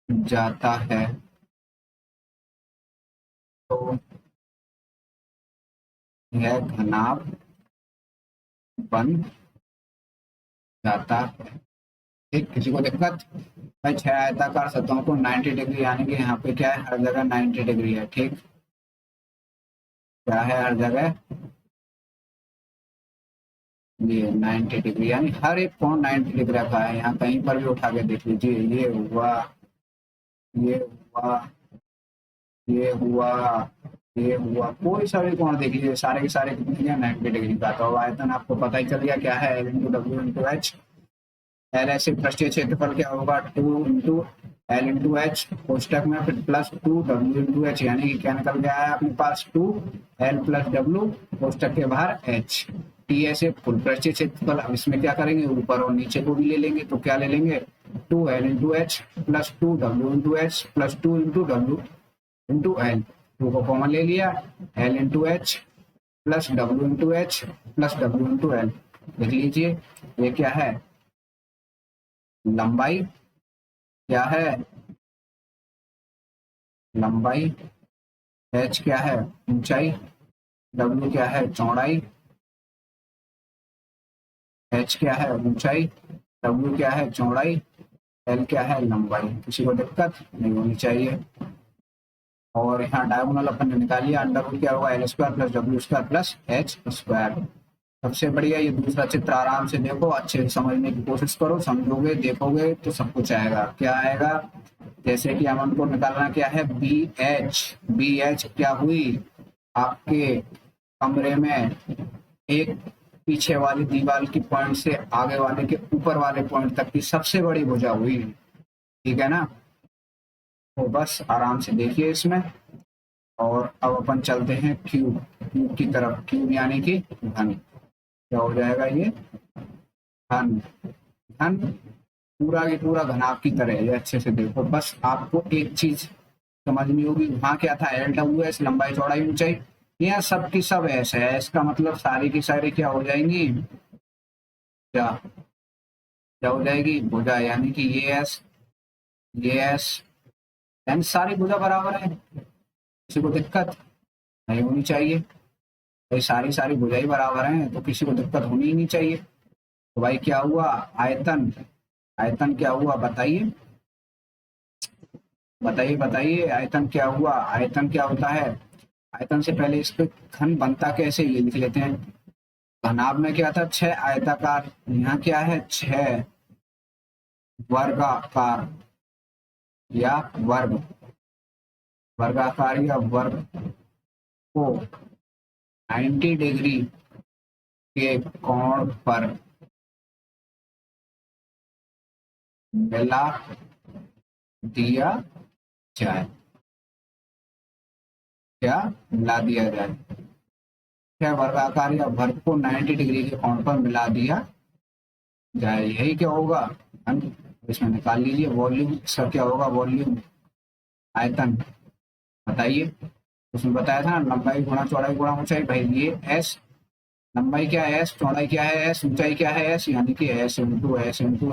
जाता है तो यह घनाभ बन जाता है। ठीक, किसी को दिक्कत? भाई 6 आयताकार सतहों को 90 डिग्री, यानी कि यहाँ पे क्या है, हर जगह 90 डिग्री है। ठीक, क्या है हर जगह, ये 90 डिग्री, यानी हर एक कोण 90 डिग्री का है। यहाँ कहीं पर भी उठा के देख लीजिए, ये हुआ, ये हुआ, ये हुआ, ये हुआ, कोई सा भी कोण देख लीजिए, सारे के सारे कितने हैं, 90 डिग्री का। तो अब आयतन आपको पता ही चल गया क्या है, L into W into H. L ऐसे पृष्ठीय क्षेत्रफल क्या होगा, 2 इंटू एल इंटू एच, कोष्टक में फिर प्लस 2 डब्ल्यू इंटू एच, यानी कि क्या निकल गया है अपने पास, 2 एल प्लस डब्ल्यू, कोष्टक के बाहर एच। टी ऐसे कुल पृष्ठीय क्षेत्रफल, अब इसमें क्या करेंगे, ऊपर और नीचे को भी ले लेंगे, तो क्या ले लेंगे, 2 L into H plus 2 W into H plus 2 into W into L, 2 को कॉमन ले लिया, L into H plus W into H plus W into L. देख लीजिए ये क्या है, लंबाई, क्या है लंबाई, एच क्या है ऊंचाई, डब्ल्यू क्या है चौड़ाई, एच क्या है ऊंचाई, डब्ल्यू क्या है चौड़ाई, एल क्या है लंबाई। किसी को दिक्कत नहीं होनी चाहिए। और यहाँ डायगोनल अपन ने निकाल लिया, अंडर रूट क्या होगा, L square plus W square plus H square. सबसे बढ़िया ये दूसरा चित्र आराम से देखो, अच्छे से समझने की कोशिश करो, समझोगे देखोगे तो सब कुछ आएगा। क्या आएगा, जैसे कि हम हमको निकालना क्या है, बी एच क्या हुई, आपके कमरे में एक पीछे वाली दीवार की पॉइंट से आगे वाले के ऊपर वाले पॉइंट तक की सबसे बड़ी भुजा हुई। ठीक है ना, तो बस आराम से देखिए इसमें। और अब अपन चलते हैं क्यूब, क्यूब की तरफ, क्यूब यानी कि घन। क्या हो जाएगा ये, घन, घन पूरा की पूरा घनाभ की तरह है। ये अच्छे से देखो, बस आपको एक चीज समझनी होगी, वहां क्या था, एल डब्ल्यू एस, लंबाई चौड़ाई ऊंचाई, यहाँ सब की सब एस है। एस का मतलब सारी की सारी क्या हो जाएंगी, क्या क्या हो जाएगी, भुजा, यानी कि ये एस, यानी सारी भुजा बराबर है। किसी को दिक्कत नहीं होनी चाहिए, भाई सारी सारी भुजा ही बराबर हैं तो किसी को दिक्कत होनी ही नहीं चाहिए। तो भाई क्या हुआ, आयतन, आयतन क्या हुआ बताइए, बताइए बताइए, आयतन क्या हुआ, आयतन क्या होता है। आयतन से पहले इस पे घन बनता कैसे, ये लिख लेते हैं। घनाभ में क्या था, 6 आयताकार, यहाँ क्या है, 6 वर्गाकार या वर्ग, वर्गाकार या वर्ग को 90 डिग्री के कोण पर मिला दिया जाए, क्या मिला दिया जाए, क्या वर्गाकार या वर्ग को 90 डिग्री के कोण पर मिला दिया जाए, यही क्या होगा, हम इसमें निकाल लीजिए। वॉल्यूम इसका क्या होगा, वॉल्यूम, आयतन, बताइए। उसमें बताया था ना, लंबाई गुणा चौड़ाई गुणा ऊंचाई, भाई ये एस, लंबाई क्या है एस, चौड़ाई क्या है एस, ऊंचाई क्या है एस, यानी कि एस इंटू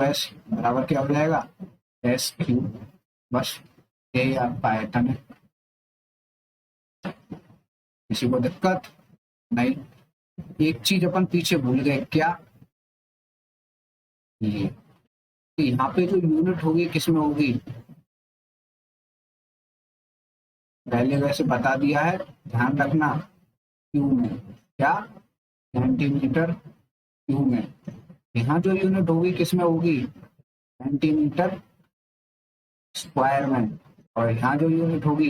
एस बराबर क्या हो जाएगा, एस क्यूब। बस यही आपका आयतन है। किसी को दिक्कत नहीं। एक चीज अपन पीछे भूल गए, क्या, ये यहाँ पे जो यूनिट होगी किसमें होगी, पहले वैसे बता दिया है, ध्यान रखना, क्यू में, क्या, सेंटीमीटर क्यू में। यहाँ जो यूनिट होगी किसमें होगी, सेंटीमीटर स्क्वायर में। और यहाँ जो यूनिट होगी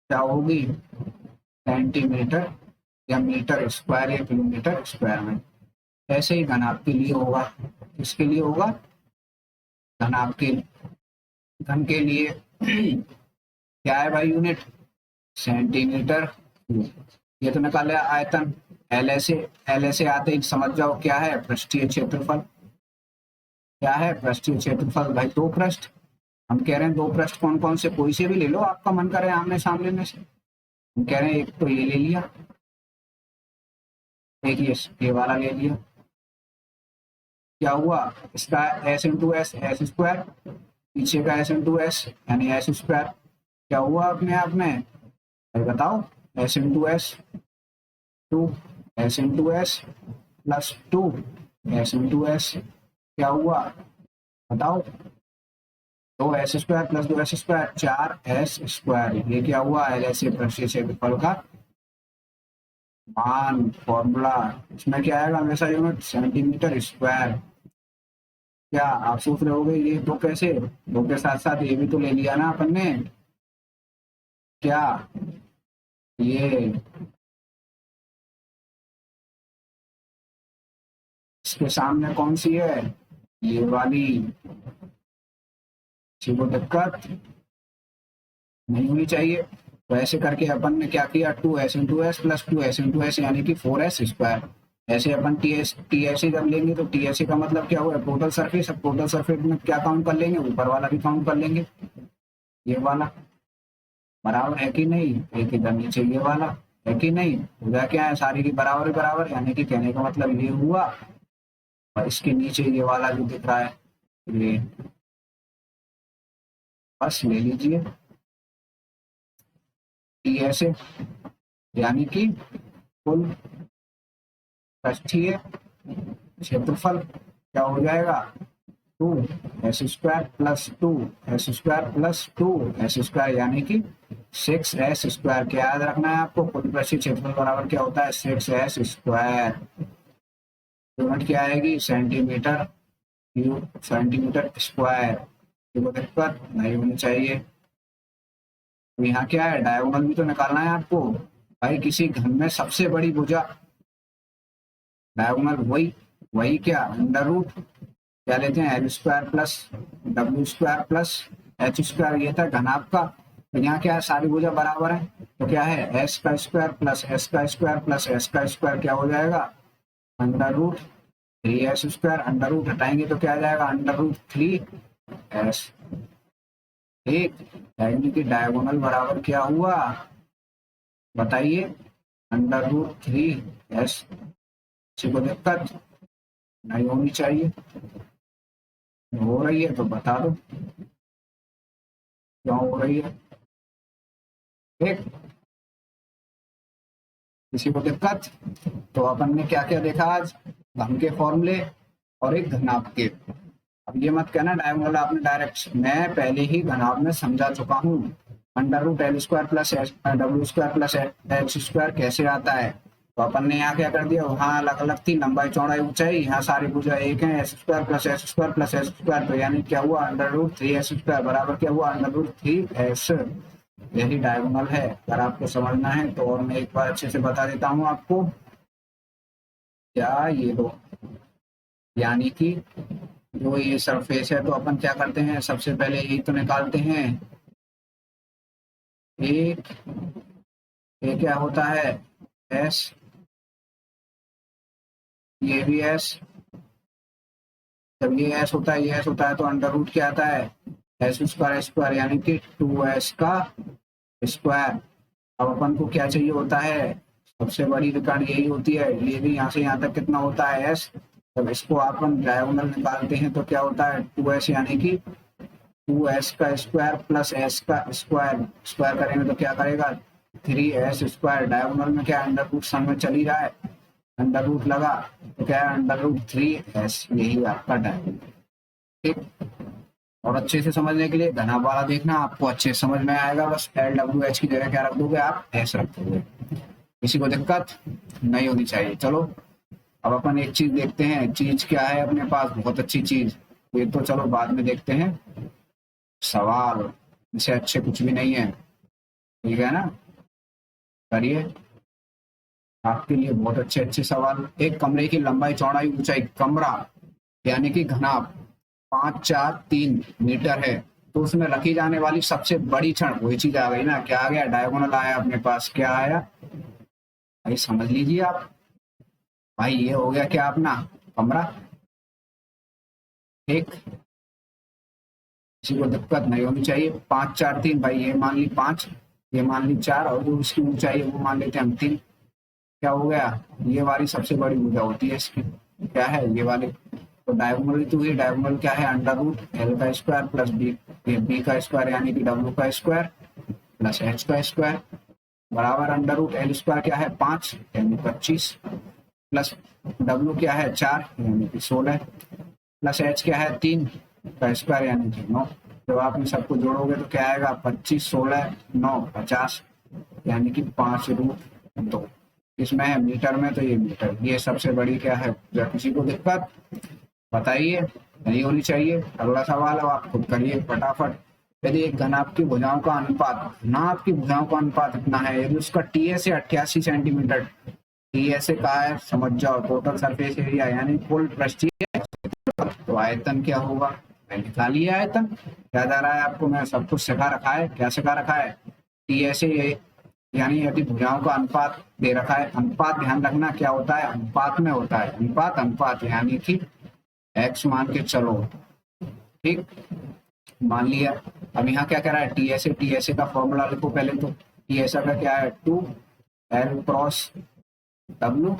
क्या होगी, सेंटीमीटर या मीटर स्क्वायर या किलोमीटर स्क्वायर में। ऐसे ही घनाभ के लिए होगा, किसके लिए होगा, घनाभ के, घन के लिए क्या है भाई यूनिट, सेंटीमीटर ये तो निकाले आयतन। एल ऐसे आते ही समझ जाओ क्या है, पृष्ठीय क्षेत्रफल। क्या है पृष्ठीय क्षेत्रफल भाई? दो पृष्ठ। हम कह रहे हैं दो पृष्ठ कौन कौन से, कोई से भी ले लो आपका मन करे आमने सामने में से। हम कह रहे हैं एक तो ये ले लिया, एक ये वाला ले लिया। क्या हुआ इसका? S into S, S square. पीछे का एस इंटू एस यानी एस स्क्वायर। क्या हुआ अपने आप में भाई बताओ? S into S two, S into S plus two, S into S. क्या हुआ बताओ? दो एस स्क्वायर प्लस दो एस स्क्वायर, चार एस स्क्वायर। ये क्या हुआ? एल ऐसे पृष्ठीय क्षेत्रफल का मान, फॉर्मूला। इसमें क्या आएगा हमेशा यूनिट? Centimetre square. क्या आप सोच रहे होगे ये दो कैसे? दो के साथ साथ ये भी तो ले लिया ना अपन ने। क्या ये इसके सामने कौन सी है? ये वाली। किसी को दिक्कत नहीं होनी चाहिए। तो ऐसे करके अपन ने क्या किया? Two S into S plus two S into S यानी कि फोर एस स्क्वायर। ऐसे अपन टी एस जब लेंगे तो टी एस का मतलब क्या हुआ? Total surface. अब टोटल सरफेस में क्या काउंट कर लेंगे? ऊपर वाला भी काउंट कर लेंगे। ये वाला बराबर है कि नहीं? एक इधर नीचे ये वाला है कि नहीं? हो क्या है सारी की बराबर ही बराबर, यानी कि कहने का मतलब ये हुआ। और इसके नीचे ये वाला जो दिख रहा है ये, बस ले लीजिए टी एस यानी कि कुल पृष्ठीय क्षेत्रफल। क्या हो जाएगा? Two S square plus two S square plus two S square यानी कि सिक्स एस स्क्वायर। क्या याद रखना है आपको? कुल पृष्ठीय क्षेत्रफल बराबर क्या होता है? Six S square. यूनिट क्या आएगी? Centimetre cube, centimetre square. कोई दिक्कत नहीं होनी चाहिए। तो यहाँ क्या है? डायगोनल भी तो निकालना है आपको भाई। किसी घन में सबसे बड़ी भुजा डायगोनल, वही वही क्या? अंडर रूट क्या लेते हैं? L square plus W square plus H square. ये था घन आपका। तो यहाँ क्या है? सारी भुजा बराबर है तो क्या है? एस का स्क्वायर प्लस एस का स्क्वायर प्लस एस का स्क्वायर क्या हो जाएगा? Under root three S square. Under root हटाएंगे तो क्या आ जाएगा? Under root three S. ठीक, यानी कि डायगोनल बराबर क्या हुआ बताइए? Under root three S. किसी को दिक्कत नहीं होनी चाहिए। हो रही है तो बता दो क्यों हो रही है। ठीक, किसी को दिक्कत? तो अपन ने क्या क्या देखा आज? घन के फॉर्मूले और एक घनाभ के। अब ये मत कहना डायगोनल आपने डायरेक्ट, मैं पहले ही घनाभ में समझा चुका हूँ। Under root L square plus W square plus H square कैसे आता है? तो अपन ने यहाँ क्या कर दिया? वहाँ अलग अलग थी लंबाई चौड़ाई ऊंचाई, यहाँ सारी भुजा एक है, S square plus S square plus S square. तो यानी क्या हुआ? Under root three S square बराबर क्या हुआ? Under root three S. यही डायगोनल है। अगर आपको समझना है तो और मैं एक बार अच्छे से बता देता हूँ आपको। क्या ये दो, यानी कि जो ये सरफेस है तो अपन क्या करते हैं? सबसे पहले यही तो निकालते हैं। एक ये क्या होता है? एस, ये भी एस। जब ये एस होता है, ये एस होता है तो अंडर रूट क्या आता है? एस स्क्वायर स्क्वायर यानी कि टू एस का स्क्वायर। अब अपन को क्या चाहिए होता है? सबसे बड़ी रिकॉर्ड यही होती है। ये भी यहाँ से यहाँ तक कितना होता है? एस। जब इसको अपन डायगोनल निकालते हैं तो क्या होता है? टू एस यानी कि टू एस का स्क्वायर प्लस एस का स्क्वायर। स्क्वायर करेंगे तो क्या करेगा? Three S square. डायगोनल में क्या अंडर रूट सन में चली रहा है, अंडर रूट लगा तो क्या है? Under root three S. यही आपका डायगोनल। ठीक, और अच्छे से समझने के लिए घना वाला देखना, आपको अच्छे से समझ में आएगा। बस एल डब्ल्यू एच की जगह क्या रख दोगे आप? एस रख दोगे। किसी को दिक्कत नहीं होनी चाहिए। चलो अब अपन एक चीज देखते हैं। चीज क्या है अपने पास? बहुत अच्छी चीज। ये तो चलो बाद में देखते हैं। सवाल इसे अच्छे कुछ भी नहीं है, ठीक है ना? करिए, आपके लिए बहुत अच्छे अच्छे सवाल। एक कमरे की लंबाई चौड़ाई ऊंचाई, कमरा यानी कि घनाभ 543 मीटर है, तो उसमें रखी जाने वाली सबसे बड़ी छड़, वही चीज आ गई ना। क्या आ गया? डायगोनल आया अपने पास। क्या आया? भाई समझ लीजिए आप। भाई ये हो गया क्या अपना कमरा। ठीक, किसी को दिक्कत नहीं होनी चाहिए। 5 4 3 भाई, ये मान ली 5, ये मान ली 4, और जो उसकी ऊंचाई है वो मान लेते हैं हम 3। क्या हो गया, ये वाली सबसे बड़ी भुजा होती है इसकी, क्या है ये वाली। तो डायगोनल तो ये डायगोनल क्या है, अंडर रूट एल का स्क्वायर प्लस बी, बी का स्क्वायर यानी कि डब्ल्यू का स्क्वायर प्लस एच का स्क्वायर बराबर अंडर रूट एल स्क्वायर क्या है 5 यानी 25 प्लस डब्ल्यू क्या है 4 यानी कि 16 प्लस एच क्या है 3 का स्क्वायर यानी कि 9। जब आप इन सबको जोड़ोगे तो क्या आएगा 25 16 9 50 यानी कि 5√2। इसमें है मीटर में, तो ये मीटर, ये सबसे बड़ी क्या है। जब किसी को दिक्कत बताइए, नहीं होनी चाहिए। अगला सवाल है, आप खुद करिए फटाफट। यदि एक घन आपकी भुजाओं का अनुपात, ना आपकी भुजाओं का अनुपात इतना है, यदि उसका टी एस है 88 सेंटीमीटर, टी एस का है समझ जाओ टोटल सरफेस एरिया यानी कुल पृष्ठीय, तो आयतन क्या होगा, मैंने निकालिए आयतन। याद आ रहा है आपको, मैं सब कुछ सिखा रखा है। क्या सिखा रखा है, टी एस यानी यदि भुजाओं का अनुपात दे रखा है, अनुपात ध्यान रखना क्या होता है, अनुपात में होता है, अनुपात अनुपात यानी कि एक्स मान के चलो। ठीक, मान लिया। अब यहाँ क्या कह रहा है, टी एस ए का फॉर्मूला लिखो पहले। तो टी एस ए का क्या है 2 L cross W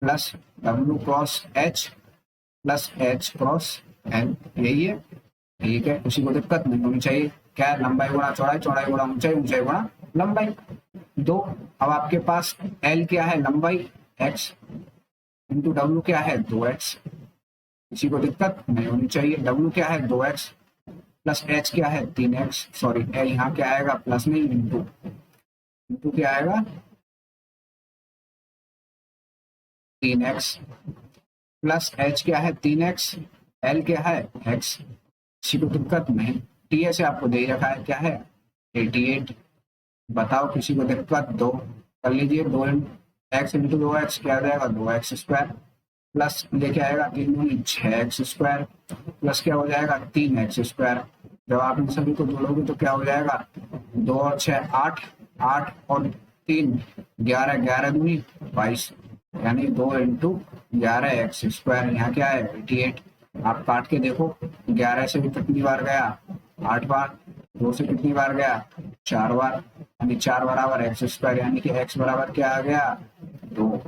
plus W cross H plus H cross L, यही है। ठीक है, किसी को दिक्कत नहीं होनी चाहिए। क्या है, लंबाई गुणा चौड़ाई, चौड़ाई गुणा ऊंचाई, ऊंचाई गुणा लंबाई 2। अब आपके पास एल क्या है लंबाई एक्स इंटू डब्ल्यू क्या है 2x, किसी को दिक्कत नहीं होनी चाहिए। डब्ल्यू क्या है 2x प्लस एच क्या है 3x, सॉरी एल यहाँ क्या आएगा प्लस नहीं इंटू, इंटू क्या आएगा 3x प्लस एच क्या है 3x, एल क्या है x, किसी को दिक्कत नहीं। टी एस आपको दे ही रखा है क्या है 88। बताओ किसी को दिक्कत, दो कर लीजिए। 2x इंटू 2x क्या आ जाएगा 2x स्क्वायर प्लस ये क्या आएगा 3 दूनी 6x स्क्वायर प्लस क्या हो जाएगा 3x स्क्वायर। जब आप इन सभी को जोड़ोगे तो क्या हो जाएगा 2 और 6 8, 8 और 3 11, 11 दूनी 22 यानी 2 इंटू 11x स्क्वायर। यहाँ क्या है 88। आप काट के देखो, 11 से भी कितनी बार गया 8 बार, 2 से कितनी बार गया 4 बार, यानी 4 बराबर एक्स स्क्वायर यानी कि एक्स बराबर क्या आ गया 2।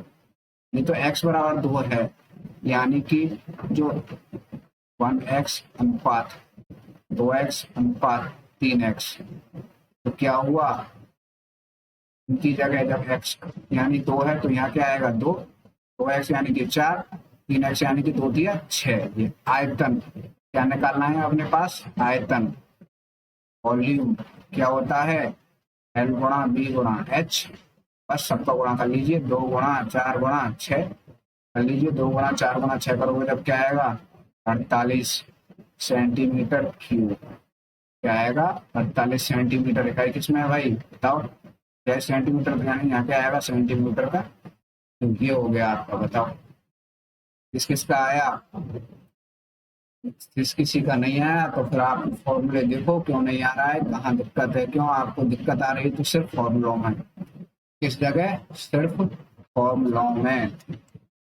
ये तो x बराबर 2 है, यानी कि जो 1x अनुपात 2x अनुपात 3x, तो क्या हुआ इनकी जगह जब x यानी 2 है तो यहाँ क्या आएगा 2, 2x यानी कि 4, 3x यानी कि 2 दिया 6। ये आयतन क्या निकालना है अपने पास, आयतन वॉल्यूम क्या होता है एल गुणा बी गुणा एच, बस सबका गुणा कर लीजिए। 2 गुणा 4 गुणा 6 कर लीजिए, 2 गुणा 4 गुणा 6 करोगे जब क्या आएगा 48 सेंटीमीटर क्यूब। क्या आएगा 48 सेंटीमीटर। इकाई किसमें है भाई बताओ, क्या सेंटीमीटर, यानी यहाँ क्या आएगा सेंटीमीटर का। तो ये हो गया आपका, बताओ किस किस का आया, किस किसी का नहीं आया तो फिर आप फॉर्मूले देखो क्यों नहीं आ रहा है, कहाँ दिक्कत है, क्यों आपको दिक्कत आ रही है। तो सिर्फ फॉर्मूलों में, किस जगह, सिर्फ फॉर्मूलों में।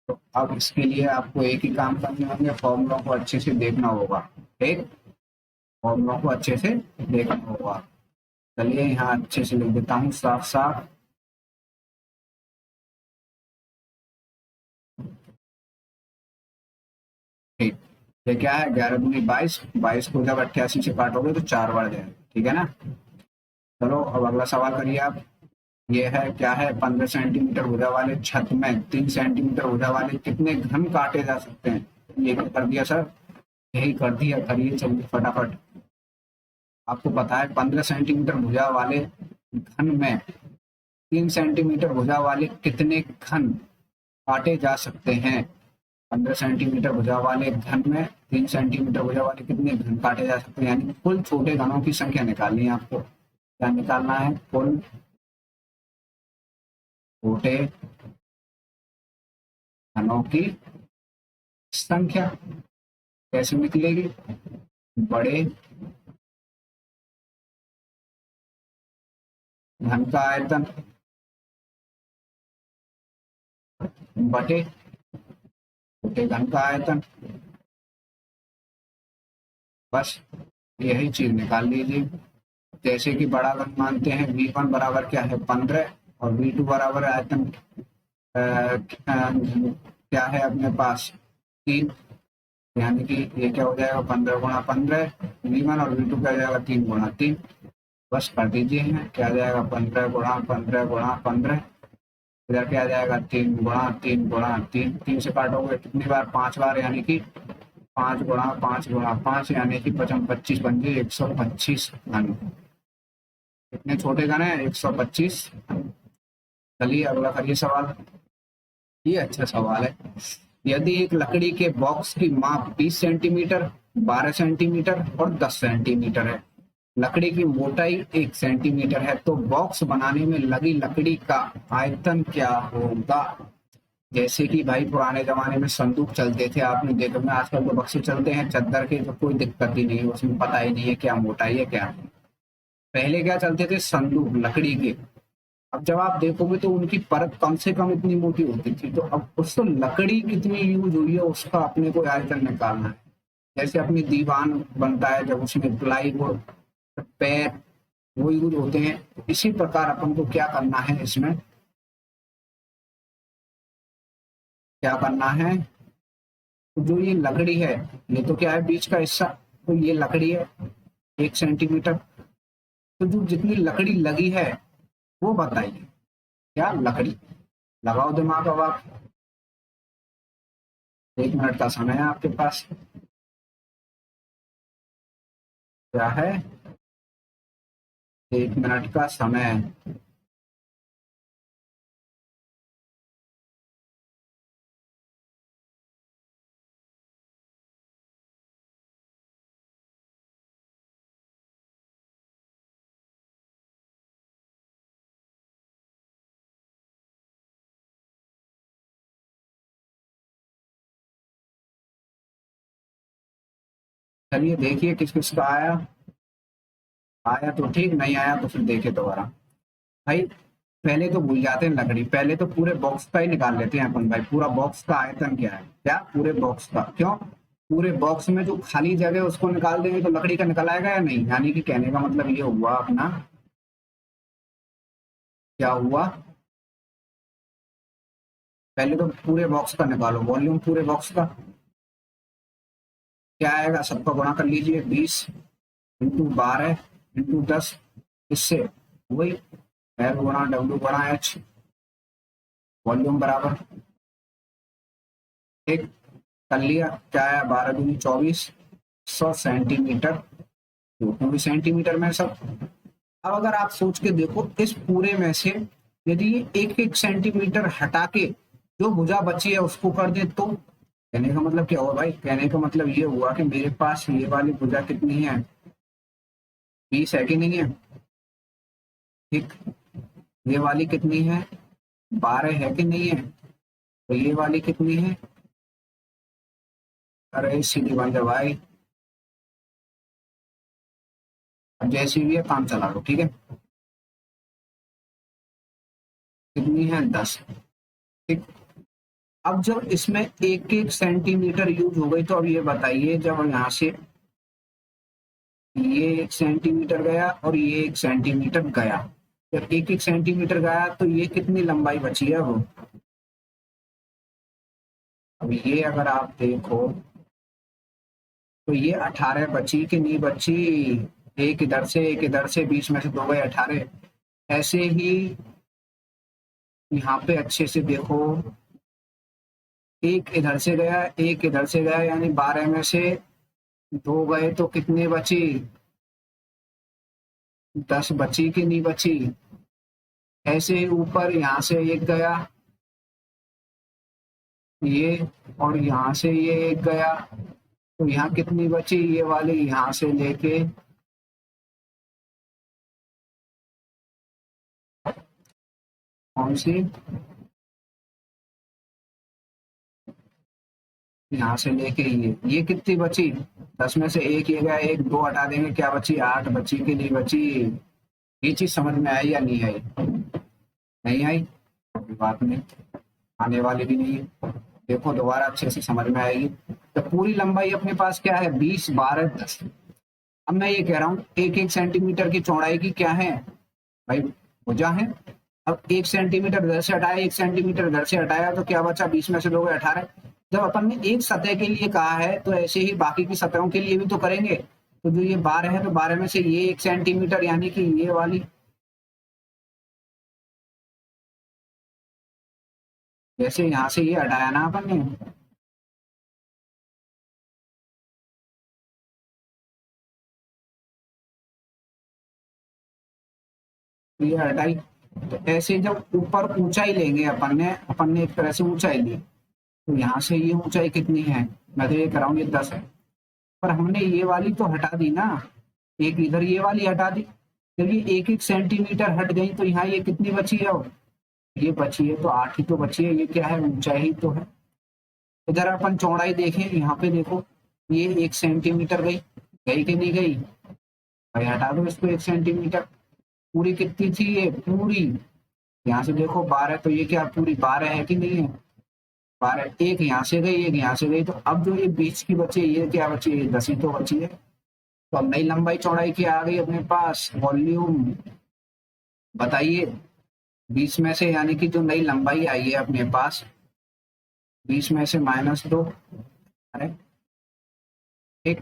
तो अब इसके लिए आपको एक ही काम करने होंगे, फॉर्मूलों को अच्छे से देखना होगा। ठीक, फॉर्मूलों को अच्छे से देखना होगा। चलिए यहाँ अच्छे से लिख देता हूँ साफ साफ। ठीक, ये क्या है 11 दूनी 22, 22 को जब 88 से काटोगे तो 4 बार जाएगा। ठीक है ना। चलो अब अगला सवाल करिए आप। ये है क्या है 15 सेंटीमीटर भुजा वाले छत में 3 सेंटीमीटर भुजा वाले कितने घन काटे जा सकते हैं। ये क्या कर दिया सर, यही कर दिया, करिए चलिए फटाफट। आपको पता है 15 सेंटीमीटर भुजा वाले घन में 3 सेंटीमीटर भुजा वाले कितने घन काटे जा सकते हैं। 15 सेंटीमीटर भुजा वाले घन में 3 सेंटीमीटर भुजा वाले कितने घन काटे जा सकते हैं, यानी कुल छोटे घनों की संख्या निकालनी है आपको। क्या निकालना है, कुल छोटे घनों की संख्या। कैसे निकलेगी, बड़े घन का आयतन बटे छोटे घन का आयतन, बस यही चीज निकाल लीजिए। जैसे कि बड़ा घन मानते हैं V1 बराबर क्या है 15 और V2 बराबर आयतन क्या है अपने पास 3, यानी कि ये क्या हो जाएगा 15 गुणा 15 V1 और V2 क्या हो जाएगा 3 गुणा 3, बस कर दीजिए है क्या आ जाएगा 15 गुणा 15 गुणा 15, इधर क्या आ जाएगा 3 गुणा 3 गुणा 3, 3 से काटोगे कितनी बार 5 बार, यानी कि 5 गुणा 5 गुणा 5 यानी कि 25 बन गए 125 घन। कितने छोटे घन है 125। चलिए अगला करिए सवाल। ये अच्छा सवाल है। यदि एक लकड़ी के बॉक्स की माप 20 सेंटीमीटर, 12 सेंटीमीटर और 10 सेंटीमीटर है, लकड़ी की मोटाई 1 सेंटीमीटर है, तो बॉक्स बनाने में लगी लकड़ी का आयतन क्या होगा? जैसे कि भाई पुराने जमाने में संदूक चलते थे, आपने देखा में आजकल तो बक्से चलते हैं चद्दर के, तो कोई दिक्कत ही नहीं है, उसमें पता ही नहीं है क्या मोटाई है क्या नहीं। पहले क्या चलते थे संदूक लकड़ी के। अब जब आप देखोगे तो उनकी परत कम से कम इतनी मोटी होती थी, तो अब उसको लकड़ी कितनी यूज हुई है उसका अपने को आयतन निकालना है। जैसे अपनी दीवान बनता है जब उसमें प्लाईवुड पैर वो यूज होते हैं, तो इसी प्रकार अपन को क्या करना है, इसमें क्या करना है, तो जो ये लकड़ी है ये तो क्या है बीच का हिस्सा, तो ये लकड़ी है 1 सेंटीमीटर, तो जो जितनी लकड़ी लगी है वो बताइए क्या लकड़ी, लगाओ दिमाग अब आप, 1 मिनट का समय है आपके पास। क्या है 1 मिनट का समय। चलिए देखिए किस किस का आया, आया तो ठीक, नहीं आया तो फिर देखिए दोबारा। भाई पहले तो भूल जाते हैं लकड़ी, पहले तो पूरे बॉक्स का ही निकाल लेते हैं अपन भाई, पूरा बॉक्स का आयतन क्या है, क्या पूरे बॉक्स का, क्यों पूरे बॉक्स में जो खाली जगह है उसको निकाल देंगे तो लकड़ी का निकल आएगा या नहीं, यानी कि कहने का मतलब ये हुआ अपना, क्या हुआ, पहले तो पूरे बॉक्स का निकालो, वॉल्यूम पूरे बॉक्स का क्या आएगा, सबका गुणा कर लीजिए 20 इंटू 12 इंटू 10, इससे वही एल गुणा डब्ल्यू गुणा एच, वॉल्यूम बराबर एक, कर लिया क्या आया 12 दूनी 24, 100 सेंटीमीटर, क्योंकि सेंटीमीटर में सब। अब अगर आप सोच के देखो इस पूरे में से यदि ये 1-1 सेंटीमीटर हटा के जो भुजा बची है उसको कर दे, तो कहने का मतलब क्या हुआ भाई, कहने का मतलब ये हुआ कि मेरे पास ये वाली भुजा कितनी है 20 है कि नहीं है, ठीक, ये वाली कितनी है 12 है कि नहीं है, तो ये वाली कितनी है, अरे सीधी बात है भाई, अब जैसी भी है काम चला लो, ठीक है, कितनी है 10, ठीक। अब जब इसमें 1-1 सेंटीमीटर यूज हो गई, तो अब ये बताइए जब यहाँ से ये 1 सेंटीमीटर गया और ये 1 सेंटीमीटर गया, जब 1-1 सेंटीमीटर गया तो ये कितनी लंबाई बची है वो, अब ये अगर आप देखो तो ये 18 बची कि नहीं बची, एक इधर से एक इधर से, बीच में से 2 गए 18, ऐसे ही यहाँ पे अच्छे से देखो, एक इधर से गया एक इधर से गया, यानी 12 में से 2 गए तो कितने बची, 10 बची कि नहीं बची, ऐसे ही ऊपर यहाँ से एक गया ये, और यहाँ से ये एक गया, तो यहाँ कितनी बची, ये वाली यहाँ से लेके कौन सी, यहाँ से लेके ये कितनी बची, 10 में से एक ये गया, एक 2 हटा देंगे क्या बची, 8 बची कि नहीं बची, ये चीज समझ में आई या नहीं आई, नहीं आई, कोई बात नहीं, आने वाली भी नहीं है। देखो दोबारा अच्छे से समझ में आएगी। तो पूरी लंबाई अपने पास क्या है, 20, 12, 10। अब मैं ये कह रहा हूँ एक एक सेंटीमीटर की चौड़ाई की क्या है भाई, भुजा है। अब 1 सेंटीमीटर इधर से हटाया, 1 सेंटीमीटर इधर से हटाया, तो क्या बचा, 20 में से लोग 18। जब अपन ने एक सतह के लिए कहा है तो ऐसे ही बाकी की सतहों के लिए भी तो करेंगे। तो जो ये 12 है तो 12 में से ये 1 सेंटीमीटर यानी कि ये वाली, जैसे यहाँ से ये हटाया ना अपन ने, तो ये हटाई। तो ऐसे जब ऊपर ऊंचाई लेंगे अपन ने एक तरह से ऊंचाई ली, तो यहाँ से ये ऊंचाई कितनी है, मैं तो ये कह रहा हूँ ये 10 है। पर हमने ये वाली तो हटा दी ना, एक इधर ये वाली हटा दी। जब ये एक एक सेंटीमीटर हट गई तो यहाँ ये कितनी बची है, ये बची है, तो 8 ही तो बची है। ये क्या है, ऊंचाई ही तो है। इधर अपन चौड़ाई देखें, यहाँ पे देखो, ये 1 सेंटीमीटर गई, गई कि नहीं गई भाई, हटा दो इसको 1 सेंटीमीटर। पूरी कितनी थी ये, पूरी यहाँ से देखो 12, तो ये क्या पूरी 12 है कि नहीं है, 12। एक यहाँ से गई, एक यहाँ से गई, तो अब जो ये बीच की बची है, ये क्या बची है, ये 10 ही तो बची है। तो अब नई लंबाई चौड़ाई की आ गई अपने पास, वॉल्यूम बताइए 20 में से, यानी कि जो नई लंबाई आई है अपने पास 20 में से -2। अरे एक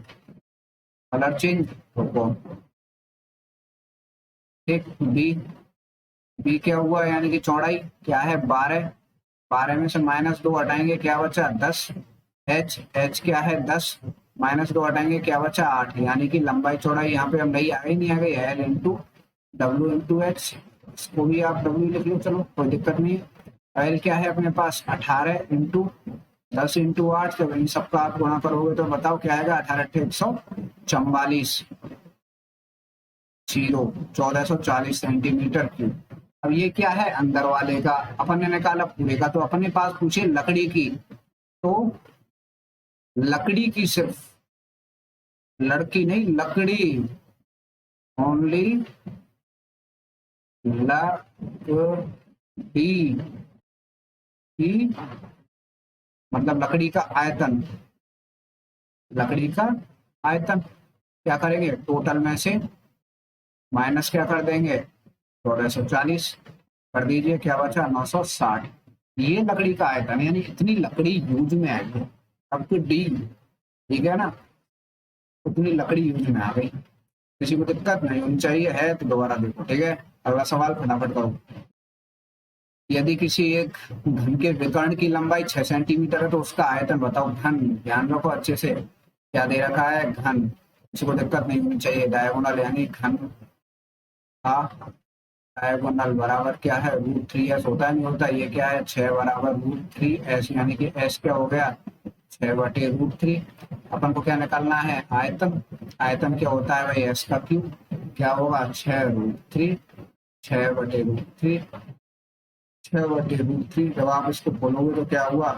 कलर चेंज, रुको, एक बी, बी क्या हुआ, यानी कि चौड़ाई क्या है 12, 12 में से -2 हटाएंगे क्या बचा 10। एच, एच क्या है 10, -2 हटाएंगे क्या बचा 8, यानी कि लंबाई चौड़ाई यहाँ पे हम नहीं आ गई, नहीं आ गई, L into W into H. इसको भी आप डब्ल्यू लिख लो, चलो कोई दिक्कत नहीं है। एल क्या है अपने पास 18 इंटू 10 इंटू 8, जब इन सबका आप गुणा करोगे तो बताओ क्या आएगा, 18 144, 1440 सेंटीमीटर क्यूब। अब ये क्या है, अंदर वाले का अपन ने निकाला, पूरे का तो अपने पास पूछे लकड़ी की, तो लकड़ी की सिर्फ, लड़की नहीं लकड़ी, ओनली लकड़ी की, मतलब लकड़ी का आयतन, लकड़ी का आयतन क्या करेंगे, टोटल में से माइनस क्या कर देंगे, 1440 कर दीजिए, क्या बचा 960। ये लकड़ी का आयतन, यानी इतनी लकड़ी यूज में आई है। अब तो डी, ठीक है ना, उतनी लकड़ी यूज में आ गई। किसी को दिक्कत नहीं होनी चाहिए, है तो दोबारा देखो, ठीक है। अगला सवाल फटाफट करो। यदि किसी एक घन के विकर्ण की लंबाई 6 सेंटीमीटर है तो उसका आयतन बताओ। घन, ध्यान रखो अच्छे से, क्या दे रखा है, घन। किसी को दिक्कत नहीं होनी चाहिए। डायगोनल यानी घन का डायगोनल बराबर क्या है, √3s होता है, नहीं होता। ये क्या है, 6 बराबर √3s, यानी कि s क्या हो गया 6/√3। अपन को क्या निकालना है, आयतन। आयतन क्या होता है भाई, s का क्यूब, क्या होगा 6√3, 6/√3, 6/√3। जब आप इसको खोलोगे तो क्या हुआ,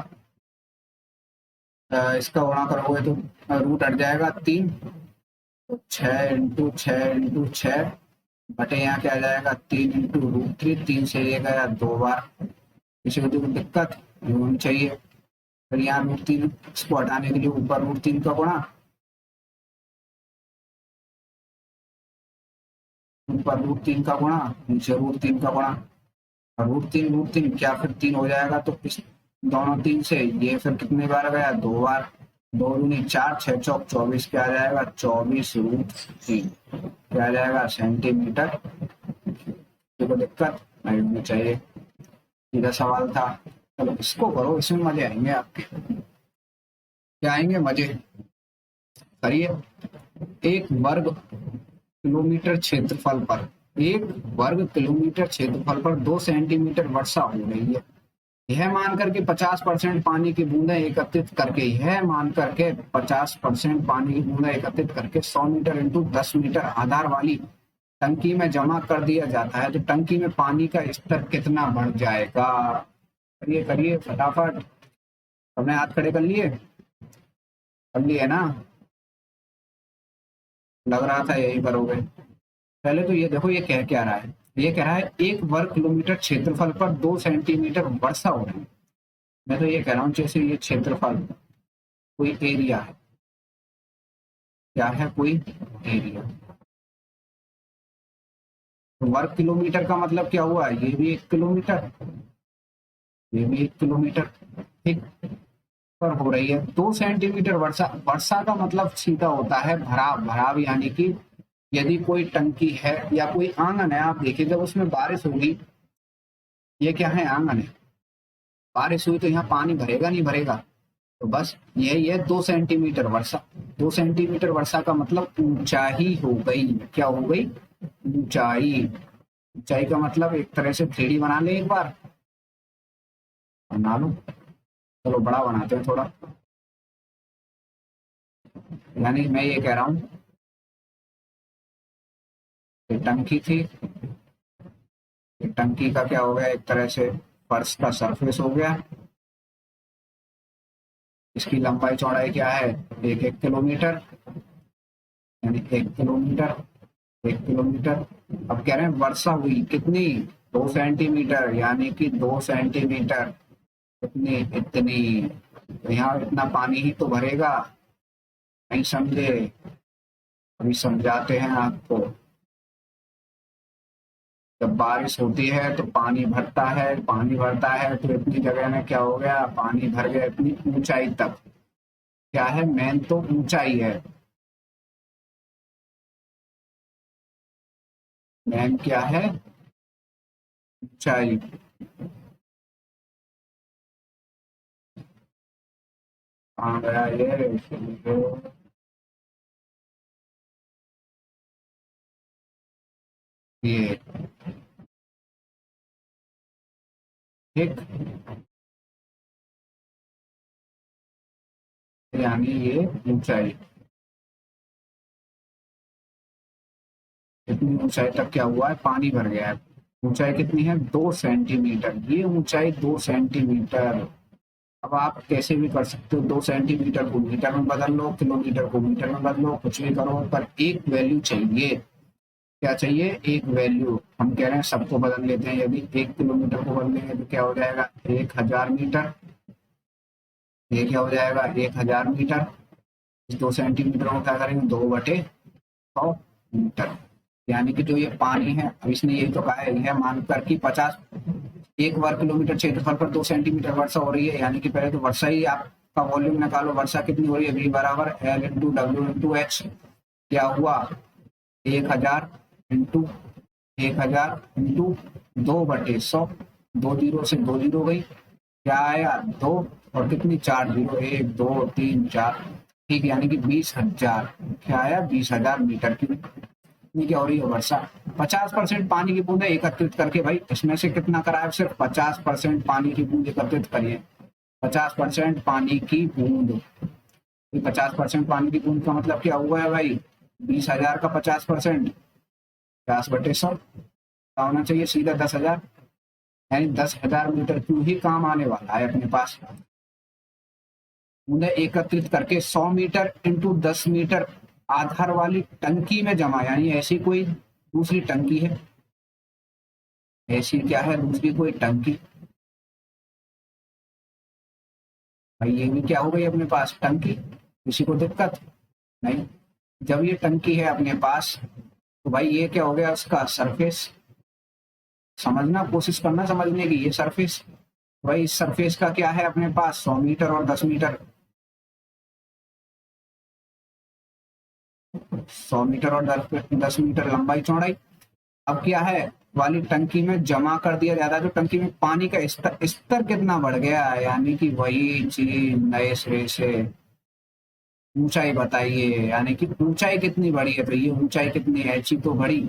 इसका गुणा करोगे तो रूट हट जाएगा 3, तो 6 × 6 × 6 बटे यहाँ क्या आ जाएगा 3 × √3, 3 से ये गया 2 बार। किसी को दिक्कत नहीं होनी चाहिए। फिर यहाँ √3, इसको हटाने के लिए ऊपर √3 का गुणा, ऊपर √3 का गुणा, नीचे √3 का गुणा, और √3 क्या, फिर 3 हो जाएगा, तो इस दोनों 3 से ये फिर कितने बार गया, 2 बार। 2 दूनी 4, 6 चौक 24, क्या आ जाएगा 24√3, क्या आ जाएगा सेंटीमीटर। देखो दिक्कत नहीं होनी चाहिए, सीधा सवाल था। चलो इसको करो, इसमें मजे आएंगे आपके, क्या आएंगे मजे, करिए। एक वर्ग किलोमीटर क्षेत्रफल पर, 1 वर्ग किलोमीटर क्षेत्रफल पर 2 सेंटीमीटर वर्षा हो रही है। यह मान करके 50% पानी की बूंदें एकत्रित करके, यह मान करके 50% पानी की बूंदें एकत्रित करके 100 मीटर इंटू 10 मीटर आधार वाली टंकी में जमा कर दिया जाता है, तो टंकी में पानी का स्तर कितना बढ़ जाएगा। करिए करिए फटाफट, हमने हाथ खड़े कर लिए, कर लिए ना, लग रहा था यही करोगे। पहले तो ये देखो, ये कह क्या रहा है, ये कह रहा है 1 वर्ग किलोमीटर क्षेत्रफल पर 2 सेंटीमीटर वर्षा हो रही है। मैं तो ये कह रहा हूँ जैसे ये क्षेत्रफल कोई एरिया है, क्या है, कोई एरिया। तो वर्ग किलोमीटर का मतलब क्या हुआ, ये भी 1 किलोमीटर, ये भी 1 किलोमीटर, ठीक। पर हो रही है 2 सेंटीमीटर वर्षा। वर्षा का मतलब सीधा होता है भराव। भराव यानी कि यदि कोई टंकी है या कोई आंगन है, आप देखिए जब उसमें बारिश होगी, ये क्या है, आंगन है, बारिश हुई तो यहाँ पानी भरेगा नहीं भरेगा। तो बस यही है 2 सेंटीमीटर वर्षा। 2 सेंटीमीटर वर्षा का मतलब ऊंचाई हो गई, क्या हो गई, ऊंचाई। ऊंचाई का मतलब एक तरह से 3D बना ले एक बार, बना लो। चलो बड़ा बनाते हैं थोड़ा। यानी मैं ये कह रहा हूँ कि टंकी थी, ये टंकी का क्या हो गया, एक तरह से फर्श का सरफेस हो गया। इसकी लंबाई चौड़ाई क्या है, 1 1 किलोमीटर, यानी 1 किलोमीटर, 1 किलोमीटर। अब कह रहे हैं वर्षा हुई कितनी, 2 सेंटीमीटर, यानी कि 2 सेंटीमीटर, कितनी, इतनी। तो यहाँ इतना पानी ही तो भरेगा, नहीं समझे, अभी समझाते हैं आपको। जब बारिश होती है तो पानी भरता है, पानी भरता है तो इतनी जगह में क्या हो गया, पानी भर गया इतनी ऊंचाई तक। क्या है, मेन तो ऊंचाई है। मेन क्या है, ऊंचाई। कहाँ गया ये, ठीक, यानी ये ऊंचाई। इतनी ऊंचाई तक क्या हुआ है, पानी भर गया है। ऊंचाई कितनी है, 2 सेंटीमीटर, ये ऊंचाई 2 सेंटीमीटर। अब आप कैसे भी कर सकते हो, 2 सेंटीमीटर को मीटर में बदल लो, किलोमीटर को मीटर में बदलो, कुछ भी करो, पर एक वैल्यू चाहिए। क्या चाहिए, एक वैल्यू। हम कह रहे हैं सबको बदल लेते हैं, यदि 1 किलोमीटर को बदलेंगे तो क्या हो जाएगा, 1,000 मीटर। ये क्या हो जाएगा, 1,000 मीटर। इस 2 सेंटीमीटर को क्या करेंगे, 2/100 मीटर। यानी कि जो ये पानी है, अब इसने यही तो कहा है, यह मानकर कि 50 1 वर्ग किलोमीटर क्षेत्रफल पर 2 सेंटीमीटर वर्षा हो रही है। यानी कि पहले तो वर्षा ही आपका वॉल्यूम निकालो, वर्षा कितनी हो रही है, V बराबर L × W × H। क्या हुआ, 1,000 इंटू 1,000 इंटू 2/100, 2 जीरो से 2 जीरो गई, क्या आया, 2, और कितनी, 4 जीरो, 1 2 3 4, ठीक। यानी कि 20,000, क्या आया, 20,000 मीटर की कितनी क्या हो रही है, वर्षा। 50% पानी की बूंदें एकत्रित करके, भाई इसमें से कितना कराया, सिर्फ 50% पानी की बूंद एकत्रित करिए। 50% पानी की बूंद, 50% पानी की बूंद का मतलब क्या हुआ है भाई, 20,000 का 50%, 50/100 क्या होना चाहिए, सीधा 10,000। यानी 10,000 मीटर क्यों ही काम आने वाला है अपने पास। उन्हें एकत्रित करके 100 मीटर इंटू 10 मीटर आधार वाली टंकी में जमा, यानी ऐसी कोई दूसरी टंकी है, ऐसी क्या है, दूसरी कोई टंकी। भाई ये भी क्या हो गई अपने पास, टंकी। किसी को दिक्कत नहीं। जब ये टंकी है अपने पास, तो भाई ये क्या हो गया, उसका सरफेस। समझना, कोशिश करना समझने की, ये सरफेस। भाई इस सरफेस का क्या है अपने पास, 100 मीटर और 10 मीटर, 100 मीटर और 10 मीटर लंबाई चौड़ाई। अब क्या है, वाली टंकी में जमा कर दिया जाता है, तो टंकी में पानी का स्तर स्तर कितना बढ़ गया है, यानी कि वही चीज नए सिरे से। ऊंचाई बताइए, यानी कि ऊंचाई कितनी बढ़ी है, तो ये ऊंचाई कितनी है, एच तो बढ़ी।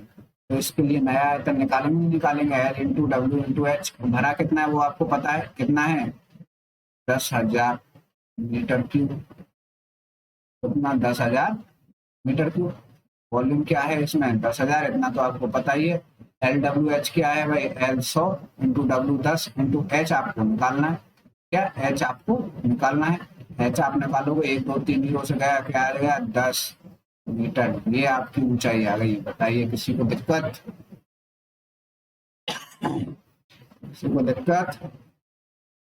तो इसके लिए नया आयतन निकालेंगे, नहीं निकालेंगे, L × W × H। भरा कितना है वो आपको पता है, कितना है, 10,000 मीटर क्यूब। कितना, 10,000 मीटर क्यूब। वॉल्यूम क्या है इसमें, 10,000, इतना तो आपको पता ही है। LWH क्या है भाई, L 100 × W 10 × H आपको निकालना है। क्या, H आपको निकालना है। H आप निकालोगे, 1 2 3 जीरो से गया, क्या आ गया, 10 मीटर। ये आपकी ऊंचाई आ गई। बताइए किसी को दिक्कत, किसी को दिक्कत,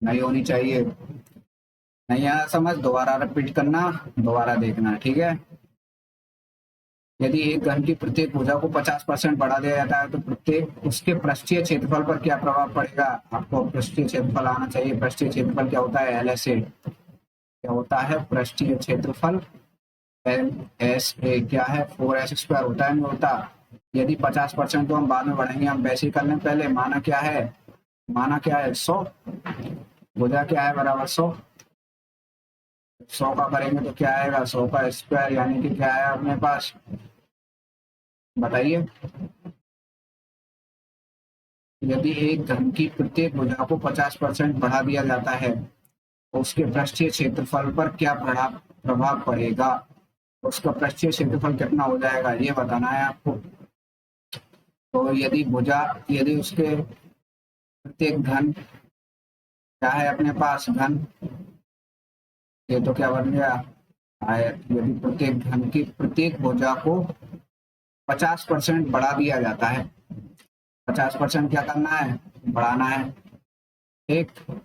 नहीं होनी चाहिए। नहीं आया समझ, दोबारा रिपीट करना, दोबारा देखना, ठीक है। यदि एक घन की प्रत्येक भुजा को 50% बढ़ा दिया जाता है तो प्रत्येक उसके पृष्ठीय क्षेत्रफल पर क्या प्रभाव पड़ेगा। आपको पृष्ठीय क्षेत्रफल आना चाहिए। पृष्ठीय क्षेत्रफल क्या होता है, LSA। क्या होता है पृष्ठीय क्षेत्रफल, LSA क्या है, 4s² होता है, नहीं होता। यदि 50% तो हम बाद में बढ़ेंगे, हम वैसे ही कर लें पहले। माना क्या है, माना क्या है 100, भुजा क्या है बराबर 100। 100 का करेंगे तो क्या आएगा, 100 का स्क्वायर, यानी कि क्या है अपने पास, बताइए। यदि एक घन की प्रत्येक भुजा को 50% बढ़ा दिया जाता है तो उसके पृष्ठीय क्षेत्रफल पर क्या प्रभाव पड़ेगा। उसका पृष्ठीय क्षेत्रफल कितना हो जाएगा ये बताना है आपको। तो यदि उसके प्रत्येक घन क्या है अपने पास, घन, ये तो क्या बन गया आयत। यदि प्रत्येक घन की प्रत्येक भुजा को 50% बढ़ा दिया जाता है, 50% क्या करना है, बढ़ाना है, ठीक। तो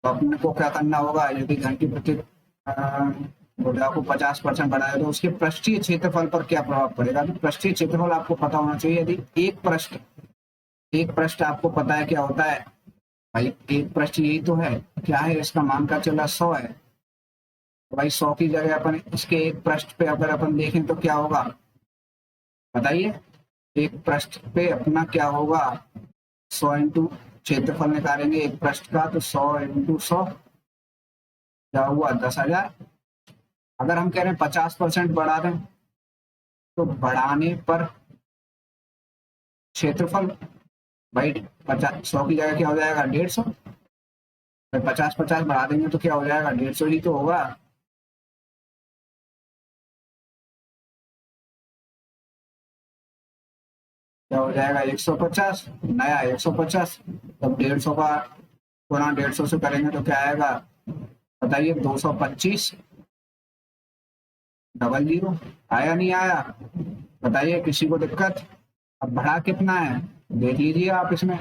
अपने को क्या करना होगा, यदि घन की प्रत्येक भुजा को 50% बढ़ाए तो उसके पृष्ठीय क्षेत्रफल पर क्या प्रभाव पड़ेगा। तो पृष्ठीय क्षेत्रफल आपको पता होना चाहिए। यदि एक पृष्ठ आपको पता है क्या होता है भाई, एक पृष्ठ यही तो है, क्या है इसका मान का चला 100 है। तो भाई 100 की जगह अपन इसके एक पृष्ठ पे अगर अपन देखें तो क्या होगा, बताइए। एक पृष्ठ पे अपना क्या होगा, 100 इंटू क्षेत्रफल निकालेंगे एक पृष्ठ का, तो 100 इंटू 100 क्या हुआ, 10,000। अगर हम कह रहे हैं 50% बढ़ा दें तो बढ़ाने पर क्षेत्रफल, भाई 100 की जगह क्या हो जाएगा, 150। 50-50 बढ़ा देंगे तो क्या हो जाएगा, 150 ही तो होगा। क्या हो जाएगा, 150, नया 150। तब 150 का गुणा 150 से करेंगे तो क्या आएगा, बताइए, 225 डबल जीरो। आया नहीं आया, बताइए किसी को दिक्कत। अब बढ़ा कितना है देख लीजिए आप इसमें,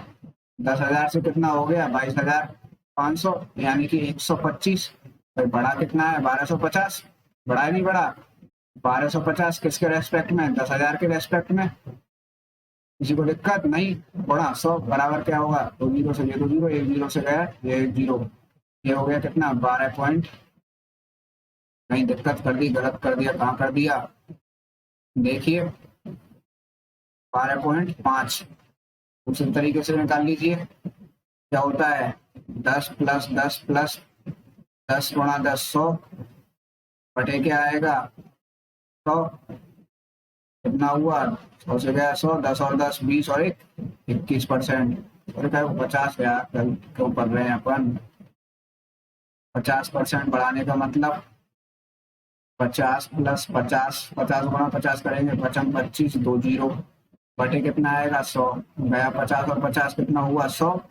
10,000 से कितना हो गया, 22,500, यानी कि 125। भाई बढ़ा कितना है, 1250। बढ़ा है नहीं बढ़ा, 1250 किसके रेस्पेक्ट में, 10,000 के रेस्पेक्ट में। किसी को दिक्कत नहीं। बढ़ा 100 बराबर क्या होगा, 2 जीरो से ये 2 जीरो, 1 जीरो से गया ये 1 जीरो, ये हो गया कितना, 12 पॉइंट। नहीं दिक्कत कर दी, गलत कर दिया, कहाँ कर दिया, देखिए 12.5। उसी तरीके से निकाल लीजिए, क्या होता है, 10 + 10 + 10 गुणा 10 100 बटे क्या आएगा, 100। कितना हुआ, 100 से गया 100, 10 और 10 20 और 1 21%। और क्या 50 यार, क्यों कर रहे हैं अपन। 50% बढ़ाने का मतलब 50 + 50, 50 गुणा 50 करेंगे, 55 25 2 जीरो बटे कितना आएगा, 100। गया 50 और 50 कितना हुआ, 100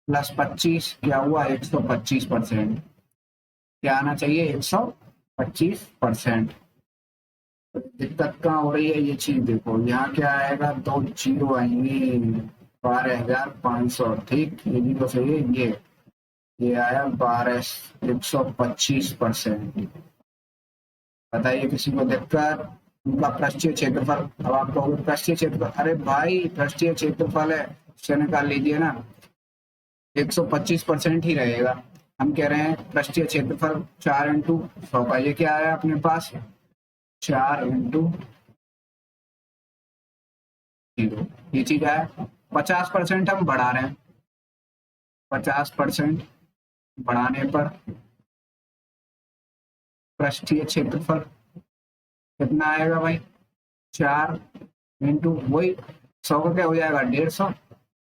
+ 25 क्या हुआ, 125%। क्या आना चाहिए, 125%। दिक्कत कहाँ हो रही है ये चीज देखो, यहाँ क्या आएगा, 2 जीरो आएंगे, 12,500, ठीक। ये जीरो से ये आया 125%। बताइए किसी को दिक्कत। उनका पृष्ठीय क्षेत्रफल, अब आप कहोगे पृष्ठीय क्षेत्रफल, अरे भाई पृष्ठीय क्षेत्रफल है उससे निकाल लीजिए ना, 125% ही रहेगा। हम कह रहे हैं पृष्ठीय क्षेत्रफल 4 इंटू 100 का, ये क्या आया अपने पास, 4 इंटू 0। ये चीज है, 50% हम बढ़ा रहे हैं, 50% बढ़ाने पर पृष्ठीय क्षेत्रफल कितना आएगा भाई, 4 इंटू वही 100 का क्या हो जाएगा, 150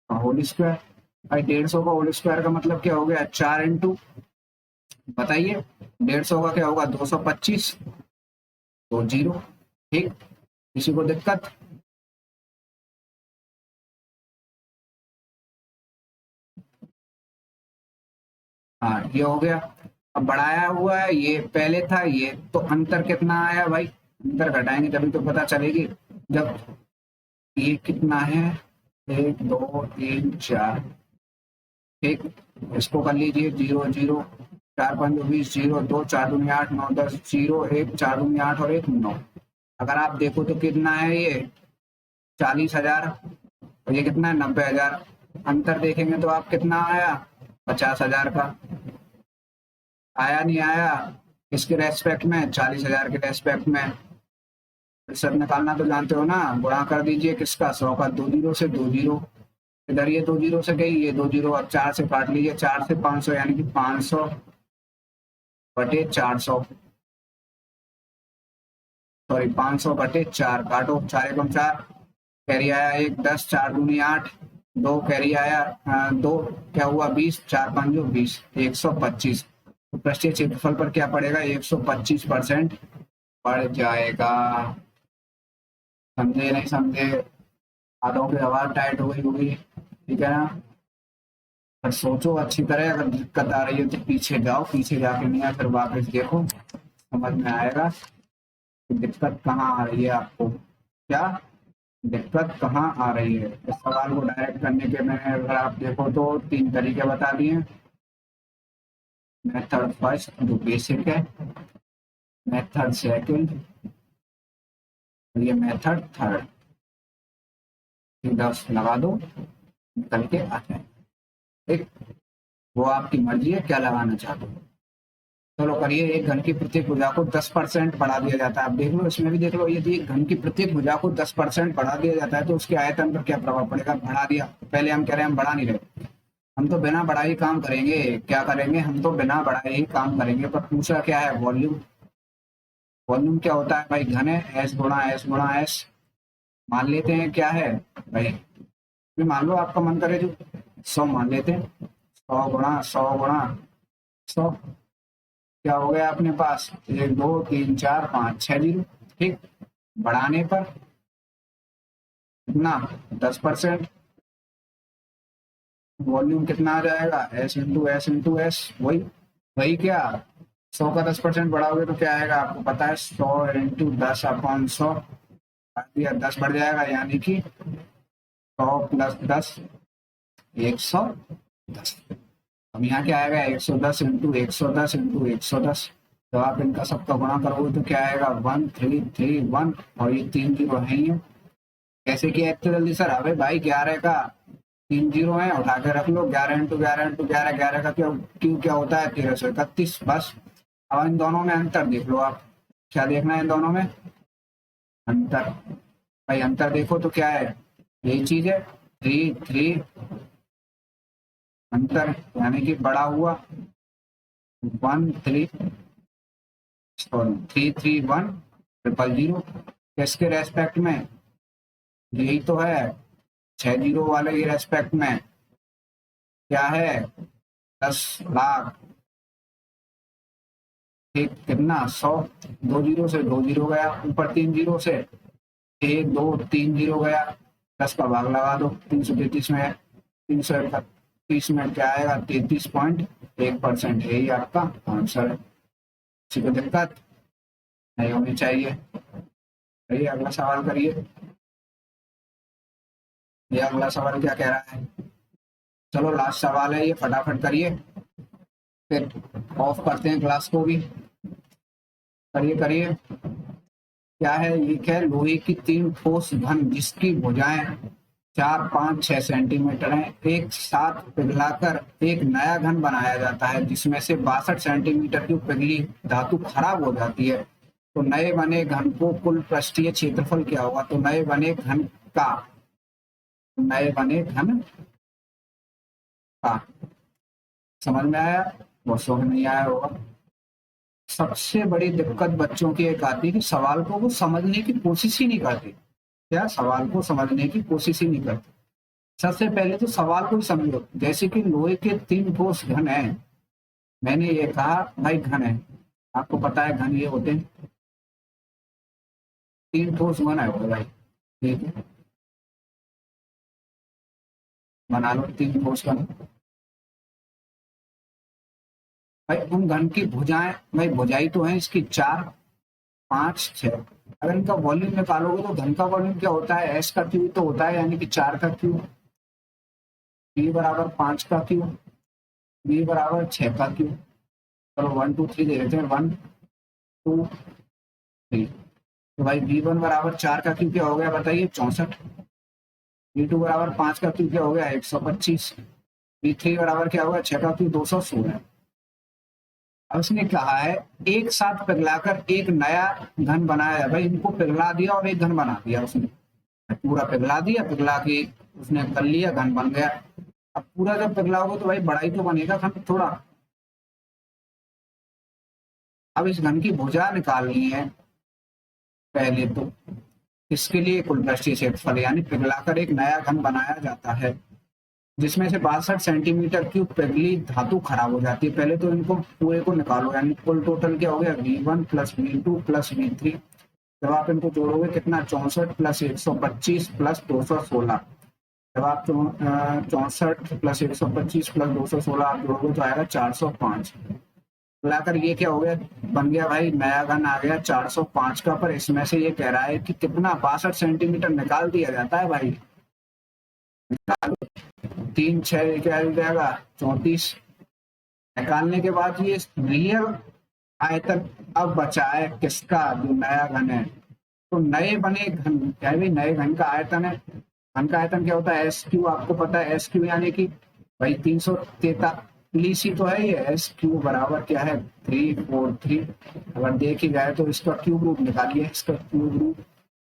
होल स्क्वायर। भाई 150 का होल स्क्वायर का मतलब क्या हो गया, 4 इंटू, बताइए 150 का क्या होगा, 225 2 जीरो, ठीक। किसी को दिक्कत। हाँ ये हो गया। अब बढ़ाया हुआ है, ये पहले था, ये तो अंतर कितना आया भाई, अंतर घटाएंगे तभी तो पता चलेगी। जब ये कितना है, 1 2 3 4, ठीक, इसको कर लीजिए 0 0, 4 5 20, 0 2, 4 दूनी 8, 9 10, 0 1, 4 दूनी 8 और 1 9। अगर आप देखो तो कितना है ये 40,000 और ये कितना है 90,000। अंतर देखेंगे तो आप कितना आया 50,000 का आया, नहीं आया इसके रेस्पेक्ट में 40,000 के रेस्पेक्ट में। प्रतिशत निकालना तो जानते हो ना, गुणा कर दीजिए किसका 100 का, 2 जीरो से 2 जीरो, इधर ये 2 जीरो से गई, ये 2 जीरो, अब 4 से काट लीजिए, 4 से 500 यानी कि 500 बटे 400, सॉरी 500 बटे 4 काटो, 4 एकम 4, कैरी आया 1 10, 4 दूनी 8, 2 कैरी आया 2, क्या हुआ 20, 4 5 20, 125। तो पृष्ठीय क्षेत्रफल पर क्या पड़ेगा 125% बढ़ जाएगा। समझे नहीं समझे? हाथों की आवाज टाइट हो गई होगी, ठीक है ना? पर सोचो अच्छी तरह, अगर दिक्कत आ रही है तो पीछे जाओ, पीछे जाके नहीं फिर वापस देखो, समझ में आएगा कि दिक्कत कहाँ आ रही है आपको, क्या दिक्कत कहाँ आ रही है। इस सवाल को डायरेक्ट करने के मैंने अगर आप देखो तो 3 तरीके बता दिए। मेथड फर्स्ट जो बेसिक है, मेथड सेकंड, ये मेथड थर्ड, 10 लगा दो निकल के आ जाए। ठीक, वो आपकी मर्जी है क्या लगाना चाहते हो। चलो करिए, एक घन की प्रत्येक भुजा को 10% बढ़ा दिया जाता है। आप देख लो, इसमें भी देख लो, यदि एक घन की प्रत्येक भुजा को 10% बढ़ा दिया जाता है तो उसके आयतन पर क्या प्रभाव पड़ेगा। बढ़ा दिया, पहले हम कह रहे हैं हम बढ़ा नहीं रहे, हम तो बिना बढ़ाए ही काम करेंगे। क्या करेंगे, हम तो बिना बढ़ाए ही काम करेंगे। पर पूछा क्या है, वॉल्यूम। वॉल्यूम क्या होता है भाई, घन है, एस गुणा एस गुणा एस। मान लेते हैं क्या है भाई, मान लो आपका मन करे जो 100 मान लेते हैं, 100 गुणा 100 गुणा 100, क्या हो गया अपने पास 1 2 3 4 5 6 जीरो। ठीक, बढ़ाने पर कितना 10%, वॉल्यूम कितना आ जाएगा S into S into S. वही वही क्या 100 का 10% बढ़ाओगे तो क्या आएगा आपको पता है, 100 इंटू 10 अपॉन 100, 10 बढ़ जाएगा यानी कि 100 प्लस 10 110। अब यहाँ क्या आएगा 110 इंटू 110 इंटू 110। तो आप इनका सबका गुणा करोगे तो क्या आएगा 1331, और ये 3 जीरो है ही है। कैसे किया इतने जल्दी सर, अबे भाई 11 का 3 जीरो है, उठा के रख लो, 11 इंटू 11 इंटू 11, 11 का क्यों क्यों क्या होता है 1331 बस। अब इन दोनों में अंतर देख लो आप, क्या देखना है इन दोनों में अंतर। भाई अंतर देखो तो क्या है, यही चीज है 3 3, अंतर यानी कि बड़ा हुआ 1 3, सॉरी 331 ट्रिपल जीरो। किसके रेस्पेक्ट में, यही तो है 6 जीरो वाले के रेस्पेक्ट में, क्या है 10 लाख। ठीक, कितना 100, 2 जीरो से 2 जीरो गया, ऊपर 3 जीरो से 1 2 3 जीरो गया, 10 का भाग लगा दो, 333 में, 331 में क्या आएगा 33.1%। यही आपका आंसर है। किसी को दिक्कत नहीं होनी चाहिए। चलिए अगला सवाल करिए। ये अगला सवाल क्या कह रहा है, चलो लास्ट सवाल है ये, फटाफट करिए फिर ऑफ करते हैं क्लास को भी। करिए करिए, क्या है ये, क्या है लोहे की 3 ठोस घन जिसकी भुजाएं 4 5 6 सेंटीमीटर है, एक साथ पिघलाकर एक नया घन बनाया जाता है जिसमें से 62 सेंटीमीटर की पिघली धातु खराब हो जाती है। तो नए बने घन को कुल पृष्ठीय क्षेत्रफल क्या होगा। तो नए बने घन का, नए बने घन का, समझ में आया, बहुत समझ नहीं आया होगा। सबसे बड़ी दिक्कत बच्चों की एक आती है कि सवाल को वो समझने की कोशिश ही नहीं करते। क्या, सवाल को समझने की कोशिश ही नहीं करते। सबसे पहले तो सवाल को ही समझो, जैसे कि लोहे के 3 ठोस घन है, मैंने ये कहा भाई घन है, आपको पता है घन ये होते हैं 3 ठोस घन है भाई, ठीक है बना लो 3 ठोस घन। भाई उन घन की भुजाएं, भाई भुजाई तो है इसकी 4 5 6, अगर इनका वॉल्यूम निकालोगे तो घन का वॉल्यूम क्या होता है, एस का क्यू तो होता है यानी कि 4 का क्यू, बी बराबर 5 का क्यू, बी बराबर 6 का क्यूब, चलो 1 2 3 दे देते हैं, 1 2 3। तो भाई V1 बराबर 4 का क्यूब क्या हो गया बताइए, 64। V2 बराबर 5 का क्यूब क्या हो गया, 125। V3 बराबर क्या होगा, 6 का क्यूब 216। अब उसने कहा है एक साथ पिघलाकर एक नया घन बनाया है। भाई इनको पिघला दिया और एक घन बना दिया उसने, पूरा पिघला दिया, पिघला के उसने कर लिया, घन बन गया। अब पूरा जब पिघलाओगे तो भाई बड़ा ही तो बनेगा घन थोड़ा। अब इस घन की भुजा निकालनी है पहले तो, इसके लिए कुल पृष्ठीय क्षेत्रफल यानी पिघलाकर एक नया घन बनाया जाता है जिसमें से 62 सेंटीमीटर क्यूब पिघली धातु खराब हो जाती है। पहले तो इनको पूरे को निकालो, यानी कुल टोटल क्या हो गया, V1 plus V2 plus V3। जब आप इनको जोड़ोगे कितना, 64 प्लस 125 प्लस 216। जब आप 64 प्लस 125 प्लस 216 आप जोड़ोगे तो आएगा 405। मिलाकर ये क्या हो गया, बन गया भाई नया घन आ गया 405 का। पर इसमें से ये कह रहा है कि कितना, 62 सेंटीमीटर निकाल दिया जाता है भाई। निकालो, 3 6 क्या हो जाएगा, 34। निकालने के बाद ये रियल आयतन अब बचा है किसका, जो नया घन है। तो नए बने घन, क्या भी नए घन का आयतन है। घन का आयतन क्या होता है, एस क्यू, आपको पता है एस क्यू यानी कि भाई 343 ही तो है ये। एस क्यू बराबर क्या है, 343। अगर देखी जाए तो इसका क्यूब रूट निकालिए, इसका क्यूब रूट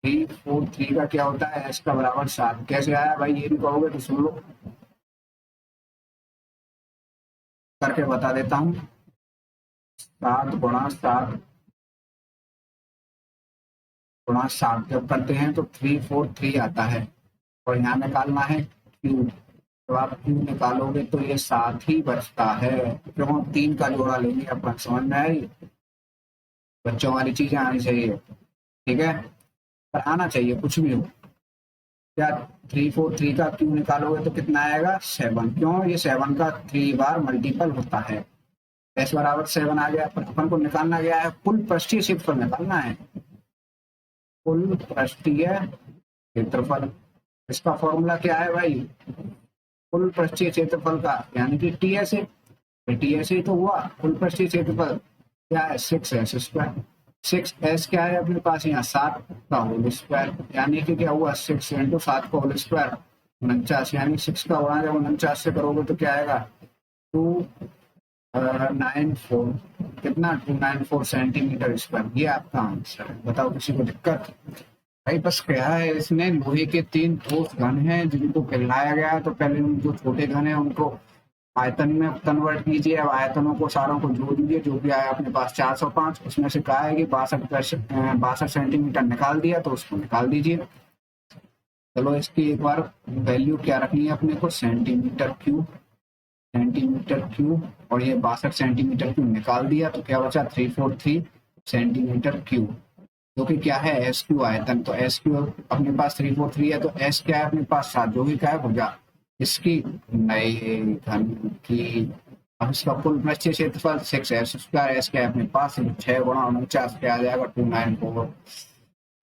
343 का क्या होता है, एस का बराबर 7। कैसे आया भाई ये भी कहोगे तो सुन लो, करके बता देता हूँ। 7 गुणा 7 जब करते हैं तो 343 आता है। और यहाँ निकालना है क्यूब, तो आप क्यूब निकालोगे तो ये 7 ही बचता है। क्यों, हम 3 का जोड़ा लेंगे, अपन समझ में आई, बच्चों वाली चीजें आनी चाहिए, ठीक है, पर आना चाहिए कुछ भी हो। क्या, 343 का क्यूब निकालोगे तो कितना आएगा, 7। क्यों, ये 7 का 3 बार मल्टीपल होता है। एस बराबर 7 आ गया। पर अपन को निकालना गया है कुल पृष्ठीय क्षेत्रफल निकालना है, कुल पृष्ठीय क्षेत्रफल। इसका फॉर्मूला क्या है भाई, कुल पृष्ठीय क्षेत्रफल का यानी कि टीएसए। टीएसए तो हुआ कुल पृष्ठीय क्षेत्रफल, क्या है 6s²। 6s क्या है अपने पास यहाँ, 7 का होल स्क्वायर, यानी कि क्या हुआ 6 इंटू 7 का होल स्क्वायर 49। यानी 6 का गुणा जब 49 से करोगे तो क्या आएगा, 294, कितना 294 सेंटीमीटर स्क्वायर। ये आपका आंसर है। बताओ किसी को दिक्कत भाई, बस क्या है, इसने लोहे के 3 ठोस घन हैं जिनको पिघलाया गया है। तो पहले उन जो छोटे घन है उनको आयतन में कन्वर्ट कीजिए। अब आयतनों को सारों को जोड़ दीजिए, जो भी आया अपने पास 405। उसमें से कहा है कि 62 सेंटीमीटर निकाल दिया, तो उसको निकाल दीजिए। चलो इसकी एक बार वैल्यू क्या रखनी है अपने को, सेंटीमीटर क्यूब, सेंटीमीटर क्यूब। और ये 62 सेंटीमीटर क्यूब निकाल दिया तो क्या बचा, 343 सेंटीमीटर क्यूब, जो कि क्या है एस क्यू आयतन। तो एस क्यू अपने पास 343 है, तो एस क्या है अपने पास 7, जो कि क्या है भुजा इसकी नए घन की। अब इसका कुल पृष्ठीय क्षेत्रफल 6s²। एस क्या है अपने पास 6 गुणा 49 पे आ जाएगा 294।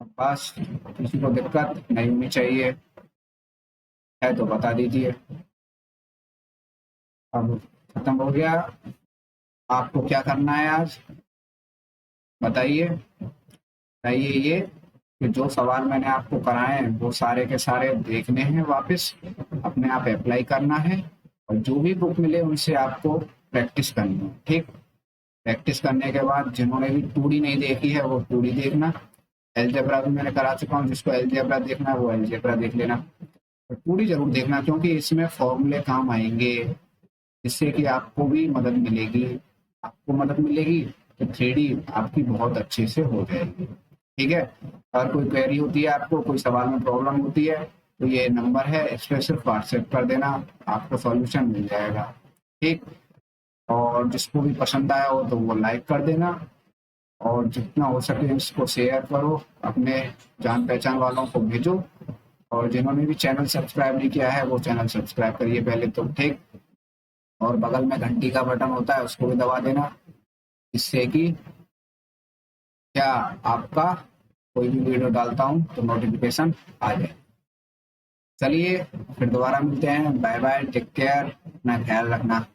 बस, किसी को दिक्कत नहीं होनी चाहिए, है तो बता दीजिए। अब खत्म हो गया, आपको क्या करना है आज बताइए। बताइए ये कि जो सवाल मैंने आपको कराए हैं वो सारे के सारे देखने हैं वापस, अपने आप अप्लाई करना है। और जो भी बुक मिले उनसे आपको प्रैक्टिस करनी है, ठीक। प्रैक्टिस करने के बाद जिन्होंने भी 2D नहीं देखी है वो 2D देखना। एलजेब्रा भी मैंने करा चुका हूँ, जिसको एलजेब्रा देखना है वो एलजेब्रा देख लेना। और 2D जरूर देखना, क्योंकि इसमें फॉर्मूले काम आएंगे, जिससे कि आपको भी मदद मिलेगी। आपको मदद मिलेगी तो 3D आपकी बहुत अच्छे से हो जाएगी, ठीक है। अगर कोई क्वेरी होती है, आपको कोई सवाल में प्रॉब्लम होती है, तो ये नंबर है, इस पर सिर्फ व्हाट्सएप कर देना, आपको सॉल्यूशन मिल जाएगा, ठीक। और जिसको भी पसंद आया हो तो वो लाइक कर देना, और जितना हो सके इसको शेयर करो, अपने जान पहचान वालों को भेजो। और जिन्होंने भी चैनल सब्सक्राइब नहीं किया है वो चैनल सब्सक्राइब करिए पहले तो, ठीक। और बगल में घंटी का बटन होता है उसको भी दबा देना, जिससे कि क्या आपका कोई भी वीडियो डालता हूँ तो नोटिफिकेशन आ जाए। चलिए फिर दोबारा मिलते हैं, बाय बाय, टेक केयर, अपना ख्याल रखना।